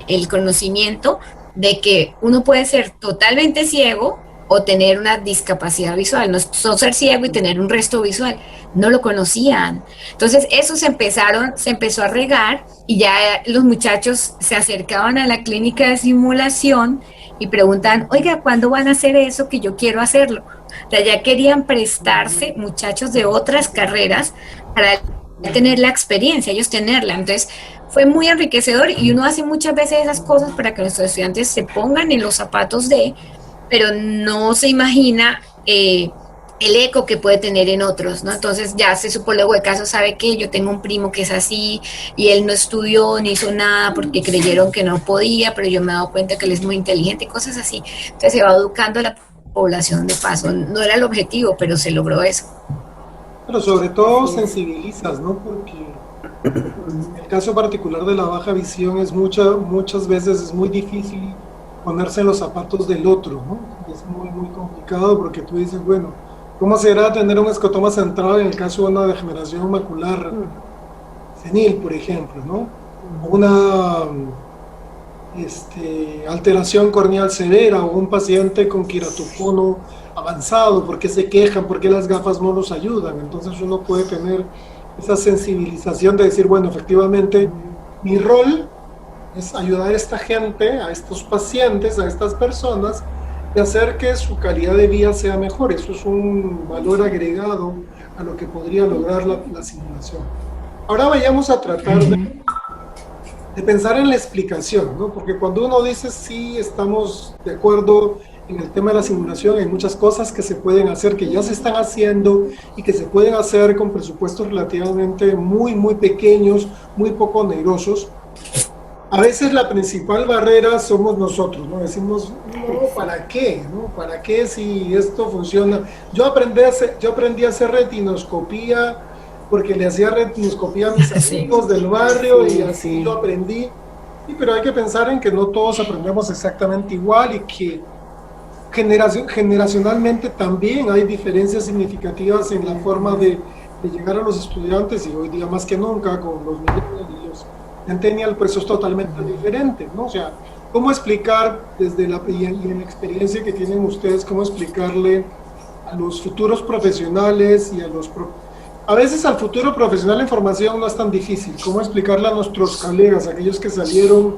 el conocimiento de que uno puede ser totalmente ciego o tener una discapacidad visual, no ser ciego y tener un resto visual, no lo conocían. Entonces eso se empezó a regar y ya los muchachos se acercaban a la clínica de simulación y preguntan, oiga, ¿cuándo van a hacer eso que yo quiero hacerlo? O sea, ya querían prestarse muchachos de otras carreras para tener la experiencia, ellos tenerla. Entonces fue muy enriquecedor y uno hace muchas veces esas cosas para que nuestros estudiantes se pongan en los zapatos pero no se imagina el eco que puede tener en otros, ¿no? Entonces ya se supo luego de caso, sabe que yo tengo un primo que es así y él no estudió ni hizo nada porque creyeron que no podía, pero yo me he dado cuenta que él es muy inteligente y cosas así. Entonces se va educando a la población de paso. No era el objetivo, pero se logró eso. Pero sobre todo sensibilizas, ¿no? Porque el caso particular de la baja visión es muchas veces es muy difícil ponerse en los zapatos del otro, ¿no? Es muy complicado porque tú dices, bueno, ¿cómo será tener un escotoma central en el caso de una degeneración macular senil, por ejemplo, ¿no? O una alteración corneal severa o un paciente con queratocono avanzado, ¿por qué se quejan? ¿Por qué las gafas no los ayudan? Entonces uno puede tener esa sensibilización de decir, bueno, efectivamente, mi rol es ayudar a esta gente, a estos pacientes, a estas personas, y hacer que su calidad de vida sea mejor. Eso es un valor agregado a lo que podría lograr la simulación. Ahora vayamos a tratar de de pensar en la explicación, ¿no? Porque cuando uno dice sí, estamos de acuerdo en el tema de la simulación, hay muchas cosas que se pueden hacer, que ya se están haciendo y que se pueden hacer con presupuestos relativamente muy pequeños, muy poco onerosos. A veces la principal barrera somos nosotros, ¿no? Decimos, no, ¿para qué? ¿No? ¿Para qué si esto funciona? Yo aprendí a hacer retinoscopía porque le hacía retinoscopía a mis amigos del barrio y así lo aprendí. Sí, pero hay que pensar en que no todos aprendemos exactamente igual y que generacionalmente también hay diferencias significativas en la forma de llegar a los estudiantes, y hoy día más que nunca con los millennials y los centennials, pues eso es totalmente diferente, ¿no? O sea, ¿cómo explicar desde y en la experiencia que tienen ustedes, cómo explicarle a los futuros profesionales y a veces al futuro profesional en formación no es tan difícil, cómo explicarle a nuestros colegas, aquellos que salieron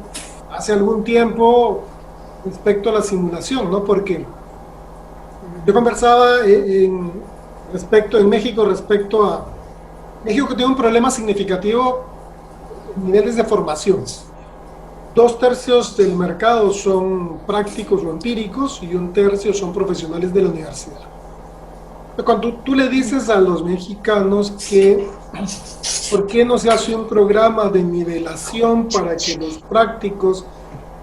hace algún tiempo, respecto a la simulación, ¿no? Porque yo conversaba en México respecto a México, que tiene un problema significativo en niveles de formación. 2/3 del mercado son prácticos o empíricos y 1/3 son profesionales de la universidad. Cuando tú le dices a los mexicanos que ¿por qué no se hace un programa de nivelación para que los prácticos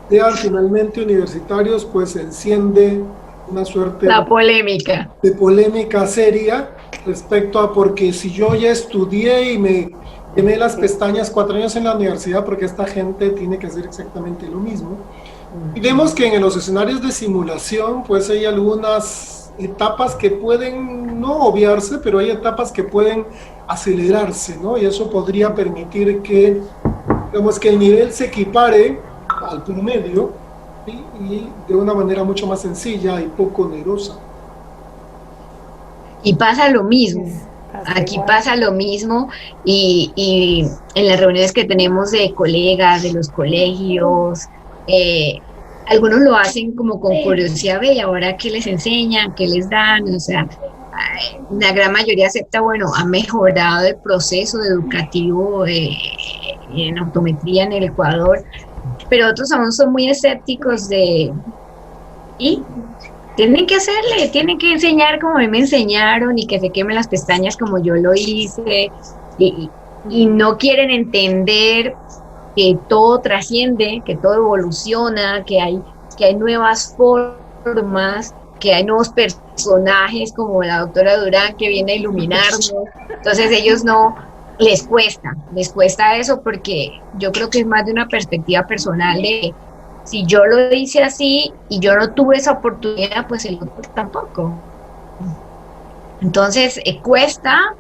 sean finalmente universitarios? Pues se enciende una suerte de polémica seria respecto a porque si yo ya estudié y me quemé las pestañas 4 años en la universidad, porque esta gente tiene que hacer exactamente lo mismo. Y vemos que en los escenarios de simulación pues hay algunas etapas que pueden no obviarse, pero hay etapas que pueden acelerarse, ¿no? Y eso podría permitir que, digamos, que el nivel se equipare al promedio, ¿sí? Y de una manera mucho más sencilla y poco onerosa. Y pasa lo mismo, aquí pasa lo mismo y en las reuniones que tenemos de colegas, de los colegios, algunos lo hacen como con curiosidad, ve, ¿y ahora qué les enseñan? ¿Qué les dan? O sea, la gran mayoría acepta, bueno, ha mejorado el proceso educativo en optometría en el Ecuador, pero otros aún son muy escépticos y tienen que hacerle, tienen que enseñar como a mí me enseñaron y que se quemen las pestañas como yo lo hice y no quieren entender que todo trasciende, que todo evoluciona, que hay nuevas formas, que hay nuevos personajes como la doctora Durán que viene a iluminarnos. Entonces ellos no, les cuesta eso porque yo creo que es más de una perspectiva personal de si yo lo hice así y yo no tuve esa oportunidad, pues el otro tampoco. Entonces cuesta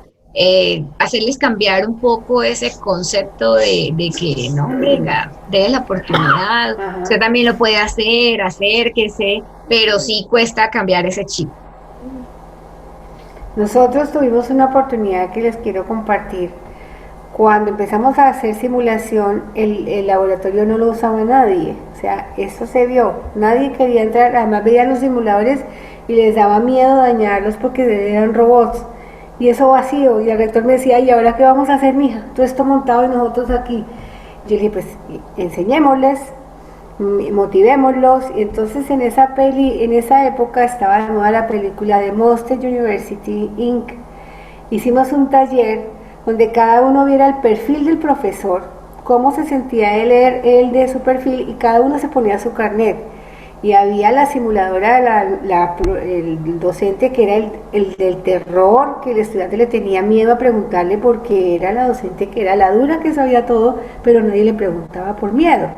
hacerles cambiar un poco ese concepto de que no, venga, denle la oportunidad. Ajá. Usted también lo puede hacer, acérquese, pero sí cuesta cambiar ese chip. Nosotros tuvimos una oportunidad que les quiero compartir. Cuando empezamos a hacer simulación, el laboratorio no lo usaba nadie, o sea, eso se vio, nadie quería entrar, además veían los simuladores y les daba miedo dañarlos porque eran robots, y eso vacío, y el rector me decía, ¿y ahora qué vamos a hacer, mija? Todo esto montado y nosotros aquí. Yo le dije, pues, enseñémosles, motivémoslos, y entonces en esa época estaba de moda la película de Monster University Inc. Hicimos un taller donde cada uno viera el perfil del profesor, cómo se sentía él de su perfil, y cada uno se ponía su carnet. Y había la simuladora, el docente que era el del terror, que el estudiante le tenía miedo a preguntarle porque era la docente que era la dura, que sabía todo, pero nadie le preguntaba por miedo.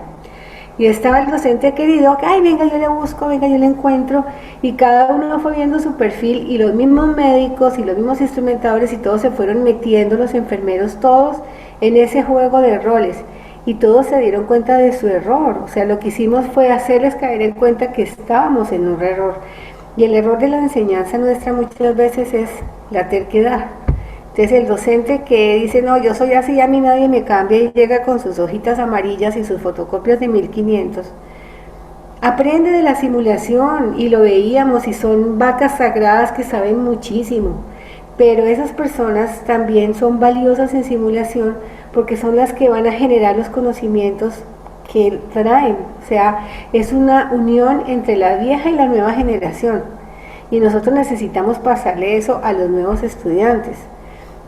Y estaba el docente querido, ay, venga, yo le busco, venga, yo le encuentro, y cada uno fue viendo su perfil, y los mismos médicos y los mismos instrumentadores y todos se fueron metiendo, los enfermeros, todos en ese juego de roles, y todos se dieron cuenta de su error. O sea, lo que hicimos fue hacerles caer en cuenta que estábamos en un error, y el error de la enseñanza nuestra muchas veces es la terquedad. Entonces el docente que dice, no, yo soy así, a mí nadie me cambia, y llega con sus hojitas amarillas y sus fotocopias de 1500, aprende de la simulación, y lo veíamos, y son vacas sagradas que saben muchísimo, pero esas personas también son valiosas en simulación porque son las que van a generar los conocimientos que traen, o sea, es una unión entre la vieja y la nueva generación y nosotros necesitamos pasarle eso a los nuevos estudiantes.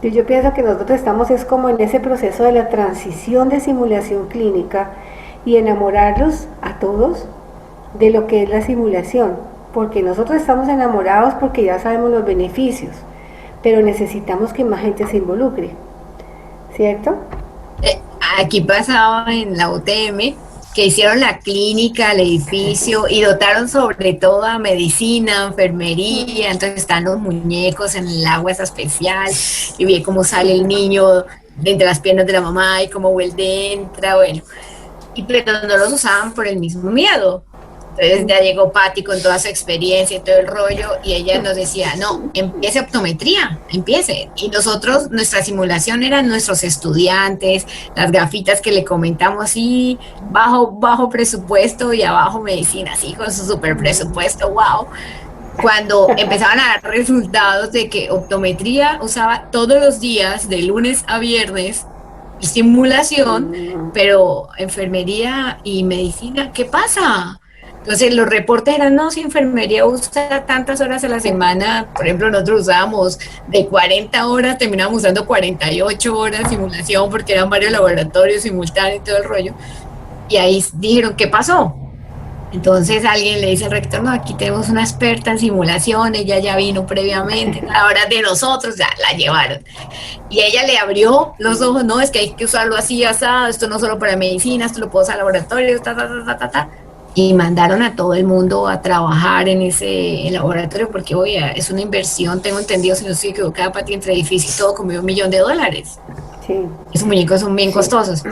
Yo pienso que nosotros estamos es como en ese proceso de la transición de simulación clínica y enamorarlos a todos de lo que es la simulación, porque nosotros estamos enamorados porque ya sabemos los beneficios, pero necesitamos que más gente se involucre, ¿cierto? Aquí pasaba en la UTM que hicieron la clínica, el edificio y dotaron sobre todo a medicina, enfermería, entonces están los muñecos en el agua esa especial y ve cómo sale el niño de entre las piernas de la mamá y cómo vuelve, entra, bueno, y pero no los usaban por el mismo miedo. Entonces ya llegó Patti con toda su experiencia y todo el rollo y ella nos decía, no, empiece optometría, empiece. Y nosotros, nuestra simulación eran nuestros estudiantes, las gafitas que le comentamos, y bajo presupuesto y abajo medicina, así con su super presupuesto, wow. Cuando empezaban a dar resultados de que optometría usaba todos los días, de lunes a viernes, simulación, pero enfermería y medicina, ¿qué pasa? Entonces los reportes eran, no, si enfermería usa tantas horas a la semana, por ejemplo, nosotros usábamos de 40 horas, terminábamos usando 48 horas simulación porque eran varios laboratorios simultáneos y todo el rollo. Y ahí dijeron, ¿qué pasó? Entonces alguien le dice al rector, no, aquí tenemos una experta en simulación, ella ya vino previamente, ahora de nosotros ya la llevaron. Y ella le abrió los ojos, no, es que hay que usarlo así, asado, esto no solo para medicina, esto lo puedo usar en laboratorio, ta. Y mandaron a todo el mundo a trabajar en ese laboratorio porque, oye, es una inversión, tengo entendido, si no estoy equivocada, Pati, entre edificio y todo, como $1.000.000. Sí. Esos muñecos son bien costosos.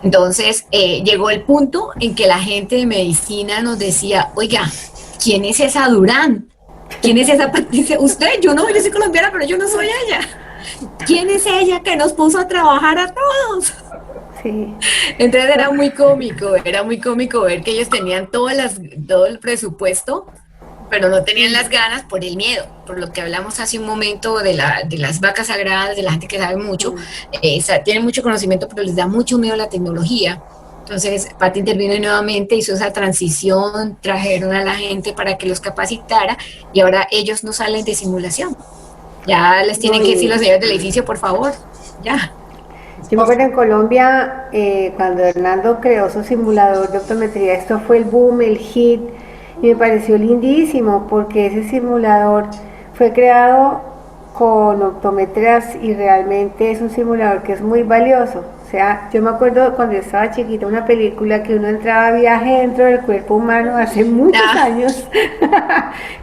Entonces, llegó el punto en que la gente de medicina nos decía, oiga, ¿quién es esa Durán? ¿Quién es esa Patricia? Usted, yo no, yo soy colombiana, pero yo no soy ella. ¿Quién es ella que nos puso a trabajar a todos? Sí. Entonces era muy cómico ver que ellos tenían todo el presupuesto, pero no tenían las ganas por el miedo, por lo que hablamos hace un momento de las vacas sagradas, de la gente que sabe mucho, tienen mucho conocimiento, pero les da mucho miedo la tecnología. Entonces, Pati intervino nuevamente, hizo esa transición, trajeron a la gente para que los capacitara y ahora ellos no salen de simulación. Ya les tienen que decir los señores del edificio, por favor, ya. Yo me acuerdo en Colombia, cuando Hernando creó su simulador de optometría, esto fue el boom, el hit, y me pareció lindísimo porque ese simulador fue creado con optometras y realmente es un simulador que es muy valioso. O sea, yo me acuerdo cuando yo estaba chiquita, una película que uno entraba a viaje dentro del cuerpo humano hace muchos años,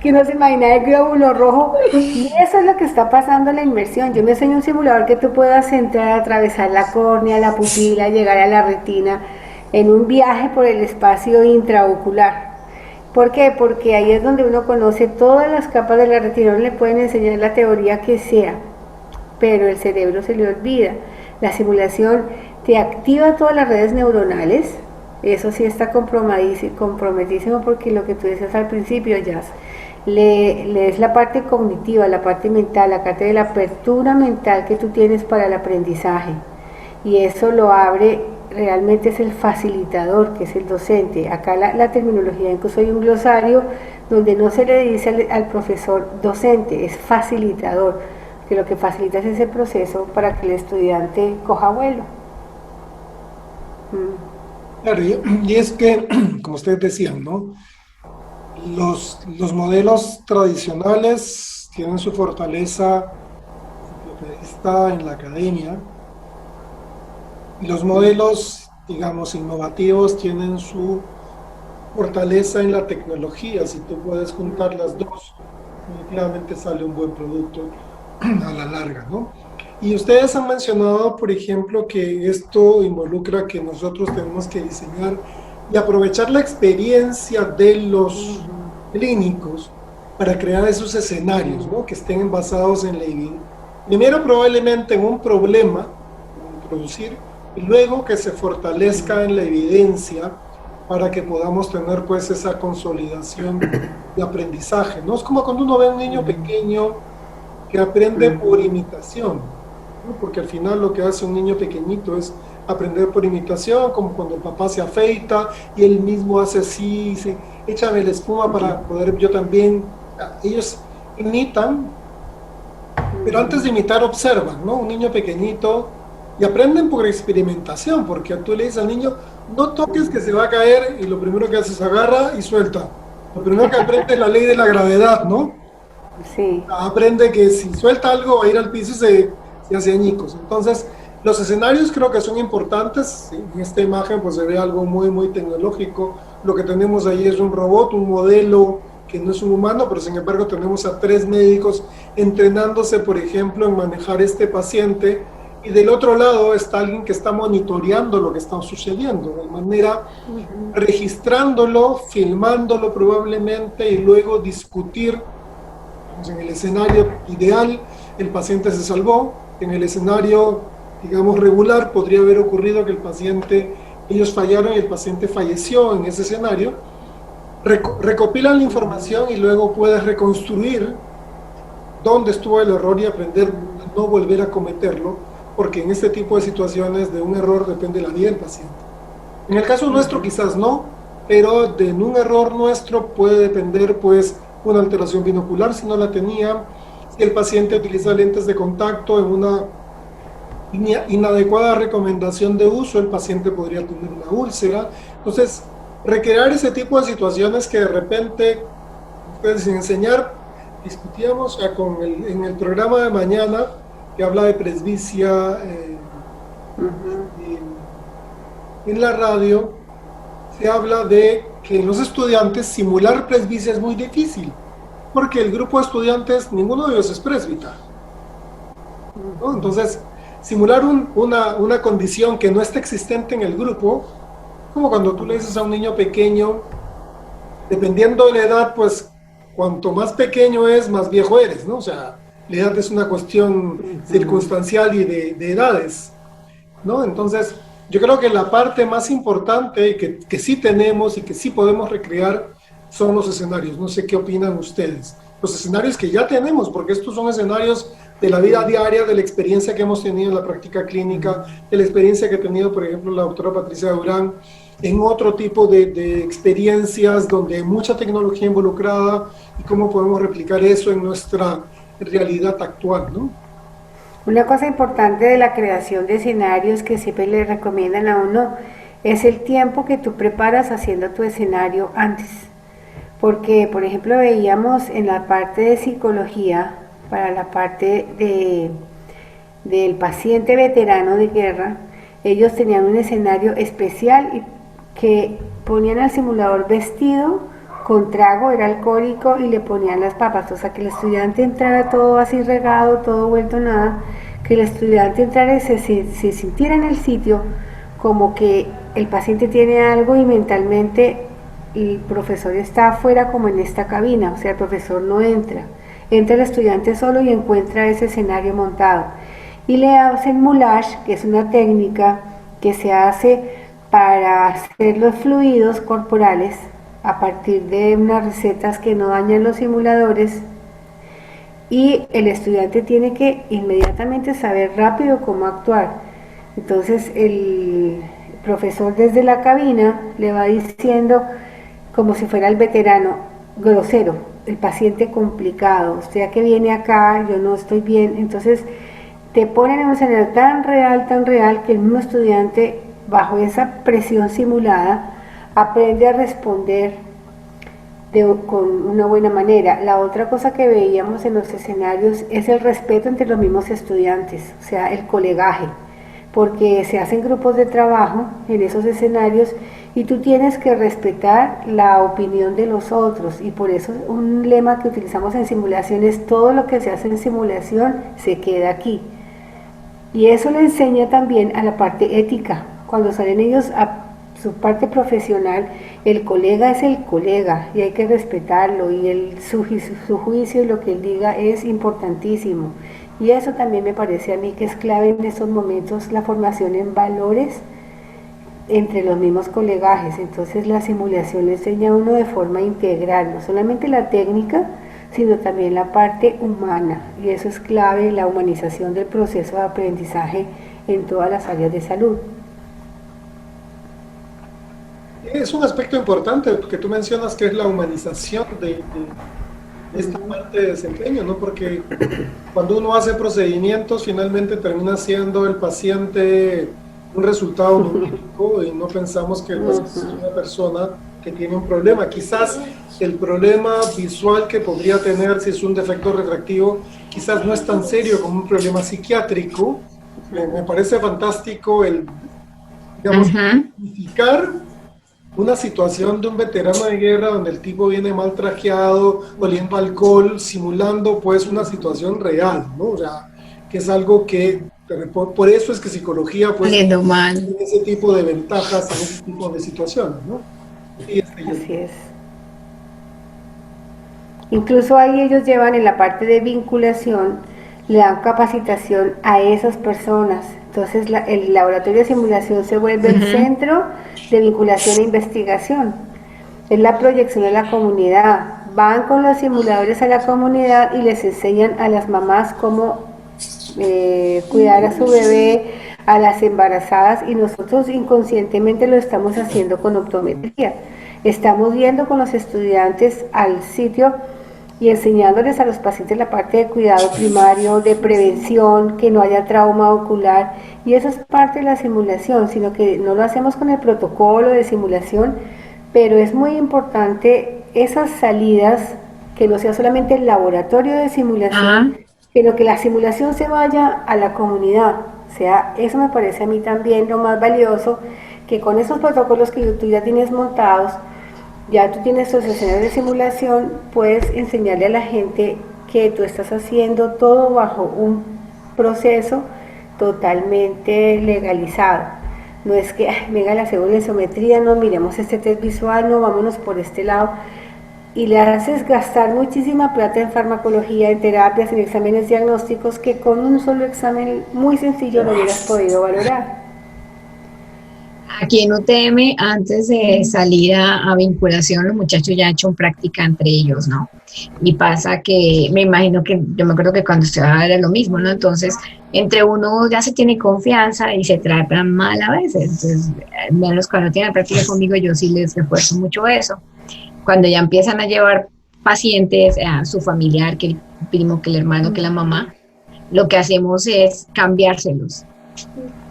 que uno se imaginaba el glóbulo rojo, y eso es lo que está pasando en la inmersión. Yo me enseño un simulador que tú puedas entrar, atravesar la córnea, la pupila, llegar a la retina, en un viaje por el espacio intraocular. ¿Por qué? Porque ahí es donde uno conoce todas las capas de la retina. No le pueden enseñar la teoría que sea, pero el cerebro se le olvida. La simulación te activa todas las redes neuronales, eso sí está comprometidísimo porque lo que tú decías al principio, Jazz, le es la parte cognitiva, la parte mental, la parte de la apertura mental que tú tienes para el aprendizaje, y eso lo abre. Realmente es el facilitador, que es el docente. Acá la terminología, incluso hay un glosario donde no se le dice al profesor docente, es facilitador, que lo que facilita es ese proceso para que el estudiante coja vuelo. Claro, y es que, como ustedes decían, ¿no? Los modelos tradicionales tienen su fortaleza enciclopedista en la academia, y los modelos, digamos, innovativos tienen su fortaleza en la tecnología. Si tú puedes juntar las dos, definitivamente sale un buen producto a la larga, ¿no? Y ustedes han mencionado, por ejemplo, que esto involucra que nosotros tenemos que diseñar y aprovechar la experiencia de los clínicos para crear esos escenarios, ¿no? Que estén basados en la evidencia. Primero, probablemente en un problema, producir, y luego que se fortalezca en la evidencia para que podamos tener pues esa consolidación de aprendizaje, ¿no? Es como cuando uno ve a un niño pequeño que aprende por imitación, ¿no? Porque al final lo que hace un niño pequeñito es aprender por imitación, como cuando el papá se afeita y él mismo hace así, dice, échame la espuma para poder yo también. Ellos imitan, pero antes de imitar observan, ¿no? Un niño pequeñito, y aprenden por experimentación, porque tú le dices al niño, no toques que se va a caer, y lo primero que hace es agarra y suelta. Lo primero que aprende es la ley de la gravedad, ¿no? Sí. Aprende que si suelta algo va a ir al piso y se hace añicos. Entonces, los escenarios creo que son importantes. En esta imagen pues se ve algo muy, muy tecnológico. Lo que tenemos ahí es un robot, un modelo que no es un humano, pero sin embargo tenemos a 3 médicos entrenándose, por ejemplo, en manejar este paciente. Y del otro lado está alguien que está monitoreando lo que está sucediendo, de manera registrándolo, filmándolo probablemente y luego discutir. En el escenario ideal, el paciente se salvó. En el escenario, digamos, regular, podría haber ocurrido que ellos fallaron y el paciente falleció en ese escenario. Recopilan la información y luego puedes reconstruir dónde estuvo el error y aprender a no volver a cometerlo, porque en este tipo de situaciones de un error depende la vida del paciente. En el caso nuestro quizás no, pero de un error nuestro puede depender pues una alteración binocular si no la tenía, si el paciente utiliza lentes de contacto en una inadecuada recomendación de uso, el paciente podría tener una úlcera. Entonces, recrear ese tipo de situaciones que de repente, ustedes sin enseñar, discutíamos en el programa de mañana que habla de presbicia en la radio, se habla de que en los estudiantes simular presbicia es muy difícil, porque el grupo de estudiantes, ninguno de ellos es presbita, ¿no? Entonces, simular una condición que no está existente en el grupo, como cuando tú le dices a un niño pequeño, dependiendo de la edad, pues cuanto más pequeño es, más viejo eres, ¿no? O sea, la edad es una cuestión circunstancial y de edades, ¿no? Entonces, yo creo que la parte más importante que sí tenemos y que sí podemos recrear son los escenarios. No sé qué opinan ustedes. Los escenarios que ya tenemos, porque estos son escenarios de la vida diaria, de la experiencia que hemos tenido en la práctica clínica, de la experiencia que ha tenido, por ejemplo, la doctora Patricia Durán, en otro tipo de experiencias donde hay mucha tecnología involucrada y cómo podemos replicar eso en nuestra realidad actual, ¿no? Una cosa importante de la creación de escenarios que siempre le recomiendan a uno es el tiempo que tú preparas haciendo tu escenario antes. Porque, por ejemplo, veíamos en la parte de psicología, para la parte del paciente veterano de guerra, ellos tenían un escenario especial que ponían al simulador vestido con trago, era alcohólico, y le ponían las papas, o sea que el estudiante entrara todo así regado, todo vuelto nada, que el estudiante entrara y se sintiera en el sitio como que el paciente tiene algo y mentalmente el profesor está afuera como en esta cabina, o sea el profesor no entra el estudiante solo y encuentra ese escenario montado y le hacen moulage, que es una técnica que se hace para hacer los fluidos corporales a partir de unas recetas que no dañan los simuladores, y el estudiante tiene que inmediatamente saber rápido cómo actuar. Entonces el profesor desde la cabina le va diciendo, como si fuera el veterano, grosero, el paciente complicado, usted que viene acá, yo no estoy bien. Entonces te ponen en un escenario tan real, que el mismo estudiante, bajo esa presión simulada, aprende a responder con una buena manera. La otra cosa que veíamos en los escenarios es el respeto entre los mismos estudiantes, o sea, el colegaje, porque se hacen grupos de trabajo en esos escenarios y tú tienes que respetar la opinión de los otros, y por eso un lema que utilizamos en simulación es: todo lo que se hace en simulación se queda aquí. Y eso le enseña también a la parte ética. Cuando salen ellos a su parte profesional, el colega es el colega y hay que respetarlo, y su juicio y lo que él diga es importantísimo. Y eso también me parece a mí que es clave en estos momentos, la formación en valores entre los mismos colegajes. Entonces la simulación le enseña a uno de forma integral, no solamente la técnica, sino también la parte humana, y eso es clave, la humanización del proceso de aprendizaje en todas las áreas de salud. Es un aspecto importante que tú mencionas, que es la humanización de esta parte de desempeño, ¿no? Porque cuando uno hace procedimientos, finalmente termina siendo el paciente un resultado numérico y no pensamos que el paciente es una persona que tiene un problema. Quizás el problema visual que podría tener si es un defecto refractivo, quizás no es tan serio como un problema psiquiátrico. Me parece fantástico el, digamos, identificar una situación de un veterano de guerra donde el tipo viene mal trajeado, oliendo alcohol, simulando pues una situación real, ¿no? O sea, que es algo que, por eso es que psicología pues Oliendo mal. tiene ese tipo de ventajas en ese tipo de situaciones, ¿no? Y Así es. Incluso ahí ellos llevan en la parte de vinculación, le dan capacitación a esas personas. Entonces el laboratorio de simulación se vuelve el centro de vinculación e investigación. Es la proyección de la comunidad. Van con los simuladores a la comunidad y les enseñan a las mamás cómo cuidar a su bebé, a las embarazadas, y nosotros inconscientemente lo estamos haciendo con optometría. Estamos yendo con los estudiantes al sitio y enseñándoles a los pacientes la parte de cuidado primario, de prevención, que no haya trauma ocular, y eso es parte de la simulación, sino que no lo hacemos con el protocolo de simulación, pero es muy importante esas salidas, que no sea solamente el laboratorio de simulación, sino que la simulación se vaya a la comunidad. O sea, eso me parece a mí también lo más valioso, que con esos protocolos que tú ya tienes montados, ya tú tienes tus escenarios de simulación, puedes enseñarle a la gente que tú estás haciendo todo bajo un proceso totalmente legalizado. No es que, venga la isometría, no, miremos este test visual, no, vámonos por este lado. Y le haces gastar muchísima plata en farmacología, en terapias, en exámenes diagnósticos, que con un solo examen muy sencillo lo hubieras podido valorar. Aquí en UTM, antes de salir a vinculación, los muchachos ya han hecho práctica entre ellos, ¿no? Y pasa que, me imagino que, yo me acuerdo que cuando se va era lo mismo, ¿no? Entonces, entre uno ya se tiene confianza y se tratan mal a veces. Entonces, menos cuando tienen práctica conmigo, yo sí les refuerzo mucho eso. Cuando ya empiezan a llevar pacientes a su familiar, que el primo, que el hermano, que la mamá, lo que hacemos es cambiárselos.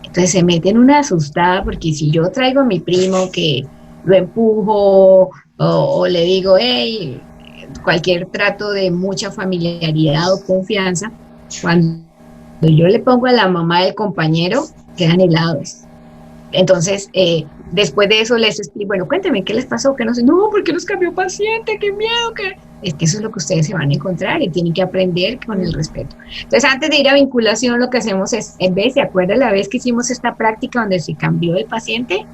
Entonces se meten una asustada, porque si yo traigo a mi primo que lo empujo o le digo, hey, cualquier trato de mucha familiaridad o confianza, cuando yo le pongo a la mamá del compañero, quedan helados. Entonces, después de eso les explico, bueno, cuénteme, ¿qué les pasó? Que no sé, no, ¿por qué nos cambió paciente? ¡Qué miedo! Es que eso es lo que ustedes se van a encontrar y tienen que aprender con el respeto. Entonces, antes de ir a vinculación, lo que hacemos es, en vez, ¿se acuerda la vez que hicimos esta práctica donde se cambió el paciente?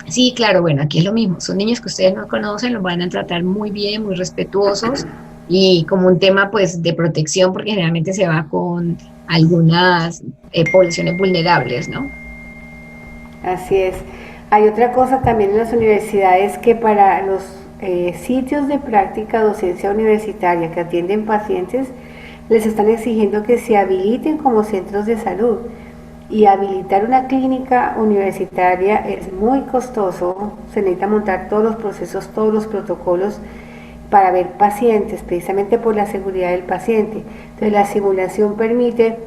Sí, claro, bueno, aquí es lo mismo. Son niños que ustedes no conocen, los van a tratar muy bien, muy respetuosos, y como un tema, pues, de protección, porque generalmente se va con algunas poblaciones vulnerables, ¿no? Así es. Hay otra cosa también en las universidades, que para los sitios de práctica docencia universitaria que atienden pacientes, les están exigiendo que se habiliten como centros de salud. Y habilitar una clínica universitaria es muy costoso, se necesita montar todos los procesos, todos los protocolos para ver pacientes, precisamente por la seguridad del paciente. Entonces la simulación permite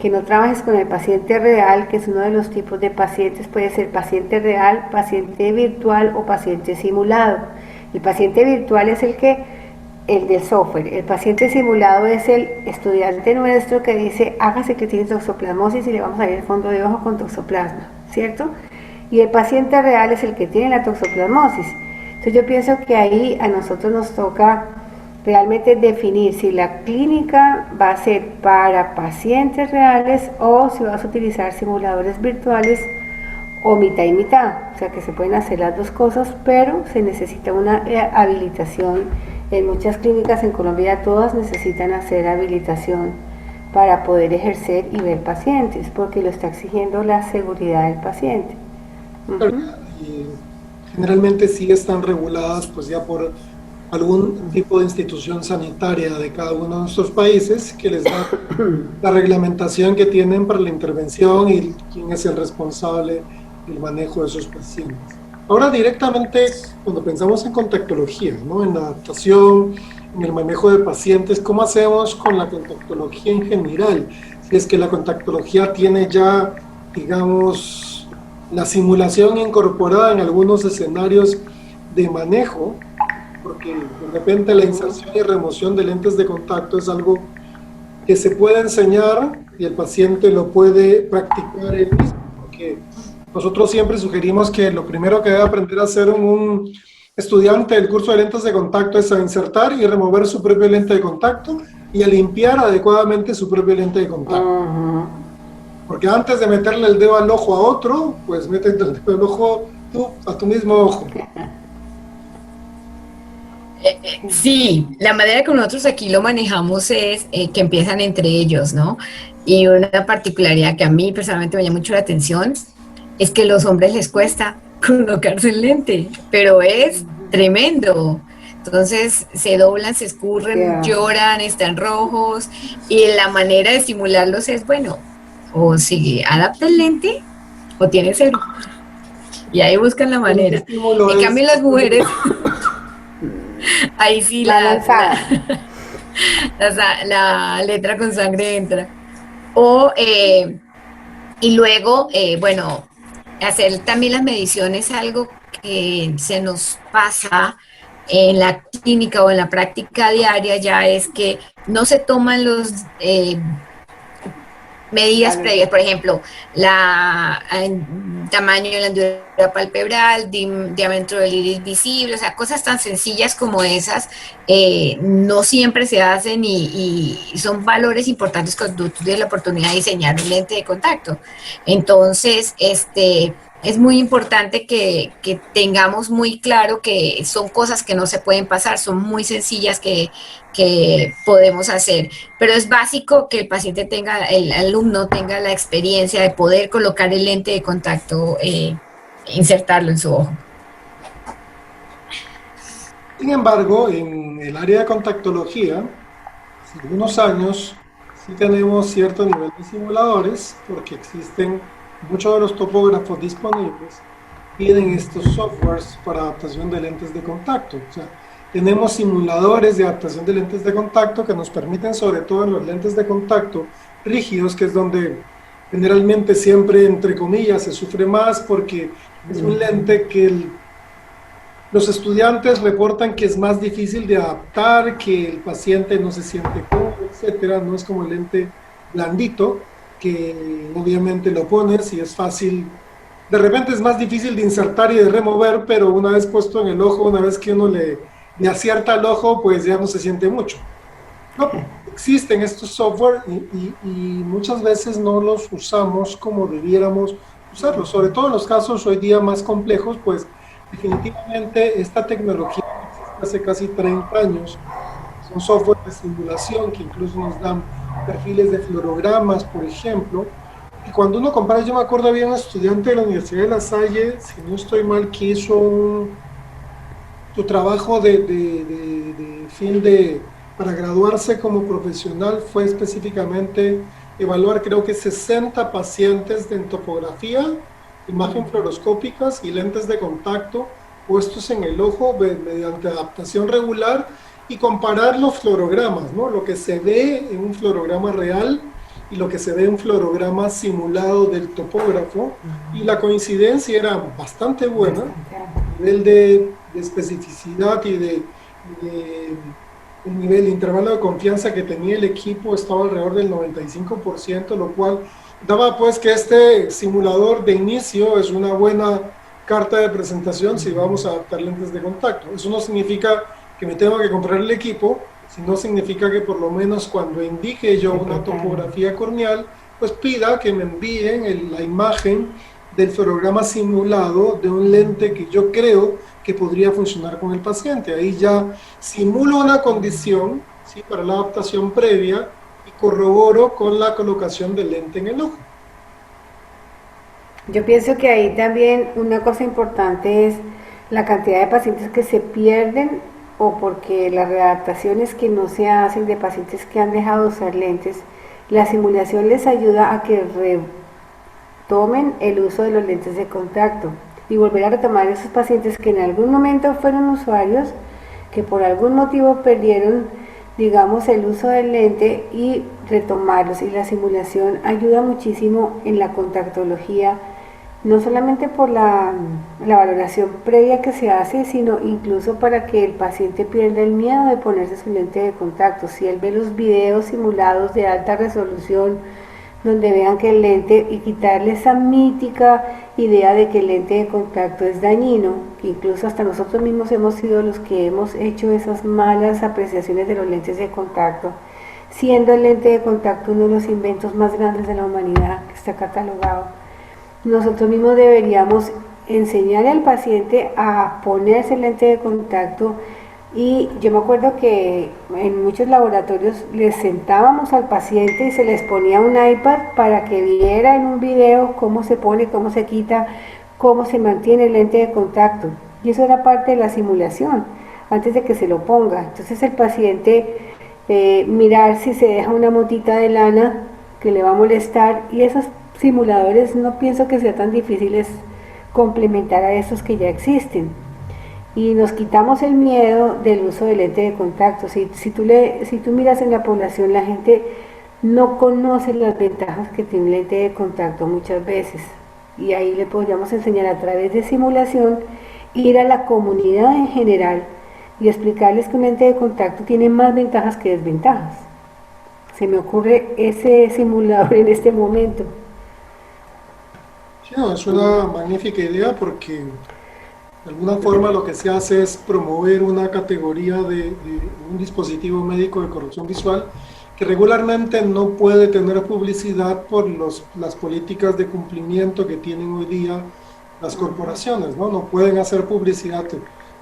que no trabajes con el paciente real, que es uno de los tipos de pacientes, puede ser paciente real, paciente virtual o paciente simulado. El paciente virtual es el del software. El paciente simulado es el estudiante nuestro que dice, hágase que tiene toxoplasmosis y le vamos a ir el fondo de ojo con toxoplasma, ¿cierto? Y el paciente real es el que tiene la toxoplasmosis. Entonces yo pienso que ahí a nosotros nos toca realmente definir si la clínica va a ser para pacientes reales o si vas a utilizar simuladores virtuales o mitad y mitad. O sea que se pueden hacer las dos cosas, pero se necesita una habilitación. En muchas clínicas en Colombia todas necesitan hacer habilitación para poder ejercer y ver pacientes, porque lo está exigiendo la seguridad del paciente. Y generalmente sí están reguladas pues ya por algún tipo de institución sanitaria de cada uno de nuestros países que les da la reglamentación que tienen para la intervención y quién es el responsable del manejo de esos pacientes. Ahora directamente, cuando pensamos en contactología, ¿no? En la adaptación, en el manejo de pacientes, ¿cómo hacemos con la contactología en general? Si es que la contactología tiene ya, digamos, la simulación incorporada en algunos escenarios de manejo, porque de repente la inserción y remoción de lentes de contacto es algo que se puede enseñar y el paciente lo puede practicar él mismo, porque nosotros siempre sugerimos que lo primero que debe aprender a hacer un estudiante del curso de lentes de contacto es a insertar y remover su propio lente de contacto y a limpiar adecuadamente su propio lente de contacto. Porque antes de meterle el dedo al ojo a otro, pues métete el dedo al ojo tú, a tu mismo ojo. Sí, la manera que nosotros aquí lo manejamos es que empiezan entre ellos, ¿no? Y una particularidad que a mí personalmente me llama mucho la atención es que a los hombres les cuesta colocarse el lente, pero es tremendo. Entonces se doblan, se escurren, lloran, están rojos y la manera de estimularlos es, bueno, o si adapta el lente o tiene cero. Y ahí buscan la manera. En cambio las mujeres... Ahí sí la letra con sangre entra. Y luego, bueno, hacer también las mediciones, algo que se nos pasa en la clínica o en la práctica diaria, ya es que no se toman los medidas previas, por ejemplo, tamaño de la hendidura palpebral, diámetro del iris visible, o sea, cosas tan sencillas como esas no siempre se hacen y son valores importantes cuando tú tienes la oportunidad de diseñar un lente de contacto. Entonces, es muy importante que tengamos muy claro que son cosas que no se pueden pasar, son muy sencillas que podemos hacer, pero es básico que el paciente tenga, el alumno tenga la experiencia de poder colocar el lente de contacto, insertarlo en su ojo. Sin embargo, en el área de contactología, hace unos años sí tenemos cierto nivel de simuladores, porque existen muchos de los topógrafos disponibles, piden estos softwares para adaptación de lentes de contacto. O sea, tenemos simuladores de adaptación de lentes de contacto que nos permiten, sobre todo en los lentes de contacto rígidos, que es donde generalmente siempre, entre comillas, se sufre más porque es un lente que los estudiantes reportan que es más difícil de adaptar, que el paciente no se siente cómodo, etcétera. No es como el lente blandito, que obviamente lo pones y es fácil. De repente es más difícil de insertar y de remover, pero una vez puesto en el ojo, una vez que uno le acierta el ojo, pues ya no se siente mucho. No, existen estos software y muchas veces no los usamos como debiéramos usarlos, sobre todo en los casos hoy día más complejos, pues definitivamente esta tecnología existe hace casi 30 años. Son software de simulación que incluso nos dan perfiles de fluorogramas, por ejemplo. Y cuando uno compara, yo me acuerdo, había un estudiante de la Universidad de La Salle, si no estoy mal, que hizo su trabajo de fin para graduarse como profesional, fue específicamente evaluar creo que 60 pacientes en topografía, imagen fluoroscópicas y lentes de contacto puestos en el ojo mediante adaptación regular y comparar los fluorogramas, ¿no? Lo que se ve en un fluorograma real y lo que se ve en un fluorograma simulado del topógrafo, y la coincidencia era bastante buena, a nivel de especificidad y de el nivel de intervalo de confianza que tenía el equipo estaba alrededor del 95%, lo cual daba pues que este simulador de inicio es una buena carta de presentación si vamos a adaptar lentes de contacto. Eso no significa que me tengo que comprar el equipo, sino significa que por lo menos cuando indique yo una topografía corneal, pues pida que me envíen la imagen del fluorograma simulado de un lente que yo creo que podría funcionar con el paciente. Ahí ya simulo una condición, ¿sí?, para la adaptación previa y corroboro con la colocación del lente en el ojo. Yo pienso que ahí también una cosa importante es la cantidad de pacientes que se pierden o porque las readaptaciones que no se hacen de pacientes que han dejado de usar lentes, la simulación les ayuda a que retomen el uso de los lentes de contacto y volver a retomar esos pacientes que en algún momento fueron usuarios, que por algún motivo perdieron, digamos, el uso del lente y retomarlos. Y la simulación ayuda muchísimo en la contactología, no solamente por la valoración previa que se hace, sino incluso para que el paciente pierda el miedo de ponerse su lente de contacto. Si él ve los videos simulados de alta resolución, donde vean que el lente, y quitarle esa mítica idea de que el lente de contacto es dañino, que incluso hasta nosotros mismos hemos sido los que hemos hecho esas malas apreciaciones de los lentes de contacto, siendo el lente de contacto uno de los inventos más grandes de la humanidad que está catalogado. Nosotros mismos deberíamos enseñar al paciente a ponerse el lente de contacto. Y yo me acuerdo que en muchos laboratorios les sentábamos al paciente y se les ponía un iPad para que viera en un video cómo se pone, cómo se quita, cómo se mantiene el lente de contacto. Y eso era parte de la simulación, antes de que se lo ponga. Entonces el paciente mirar si se deja una motita de lana que le va a molestar, y esos simuladores no pienso que sea tan difíciles complementar a esos que ya existen. Y nos quitamos el miedo del uso del lente de contacto. Si tú miras en la población, la gente no conoce las ventajas que tiene un lente de contacto muchas veces. Y ahí le podríamos enseñar a través de simulación, ir a la comunidad en general y explicarles que un lente de contacto tiene más ventajas que desventajas. Se me ocurre ese simulador en este momento. Sí, no, es una magnífica idea porque de alguna forma lo que se hace es promover una categoría de un dispositivo médico de corrección visual que regularmente no puede tener publicidad por las políticas de cumplimiento que tienen hoy día las corporaciones, ¿no? No pueden hacer publicidad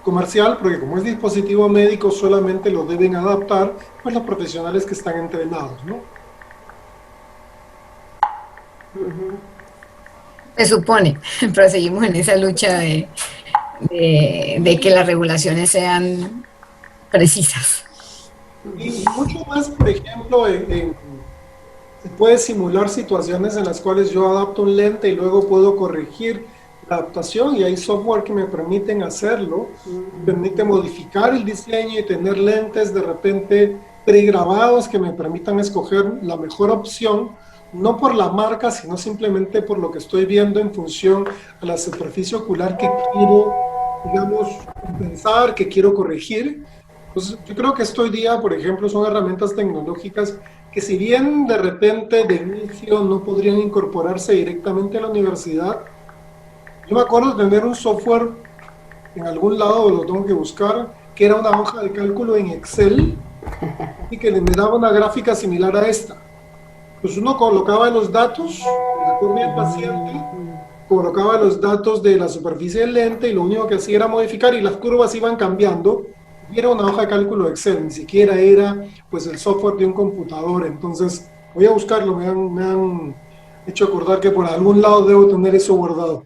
comercial porque como es dispositivo médico solamente lo deben adaptar pues los profesionales que están entrenados, ¿no? Se supone, pero seguimos en esa lucha de que las regulaciones sean precisas. Y mucho más, por ejemplo, se puede simular situaciones en las cuales yo adapto un lente y luego puedo corregir la adaptación y hay software que me permiten hacerlo, me permite modificar el diseño y tener lentes de repente pregrabados que me permitan escoger la mejor opción, no por la marca, sino simplemente por lo que estoy viendo en función a la superficie ocular que quiero, digamos, compensar, que quiero corregir. Entonces, yo creo que hoy día, por ejemplo, son herramientas tecnológicas que si bien de repente de inicio no podrían incorporarse directamente a la universidad, yo me acuerdo de tener un software en algún lado, lo tengo que buscar, que era una hoja de cálculo en Excel y que me daba una gráfica similar a esta. Pues uno colocaba los datos de la curva del paciente, colocaba los datos de la superficie del lente y lo único que hacía era modificar y las curvas iban cambiando. Y era una hoja de cálculo de Excel, ni siquiera era pues el software de un computador. Entonces voy a buscarlo, me han hecho acordar que por algún lado debo tener eso guardado.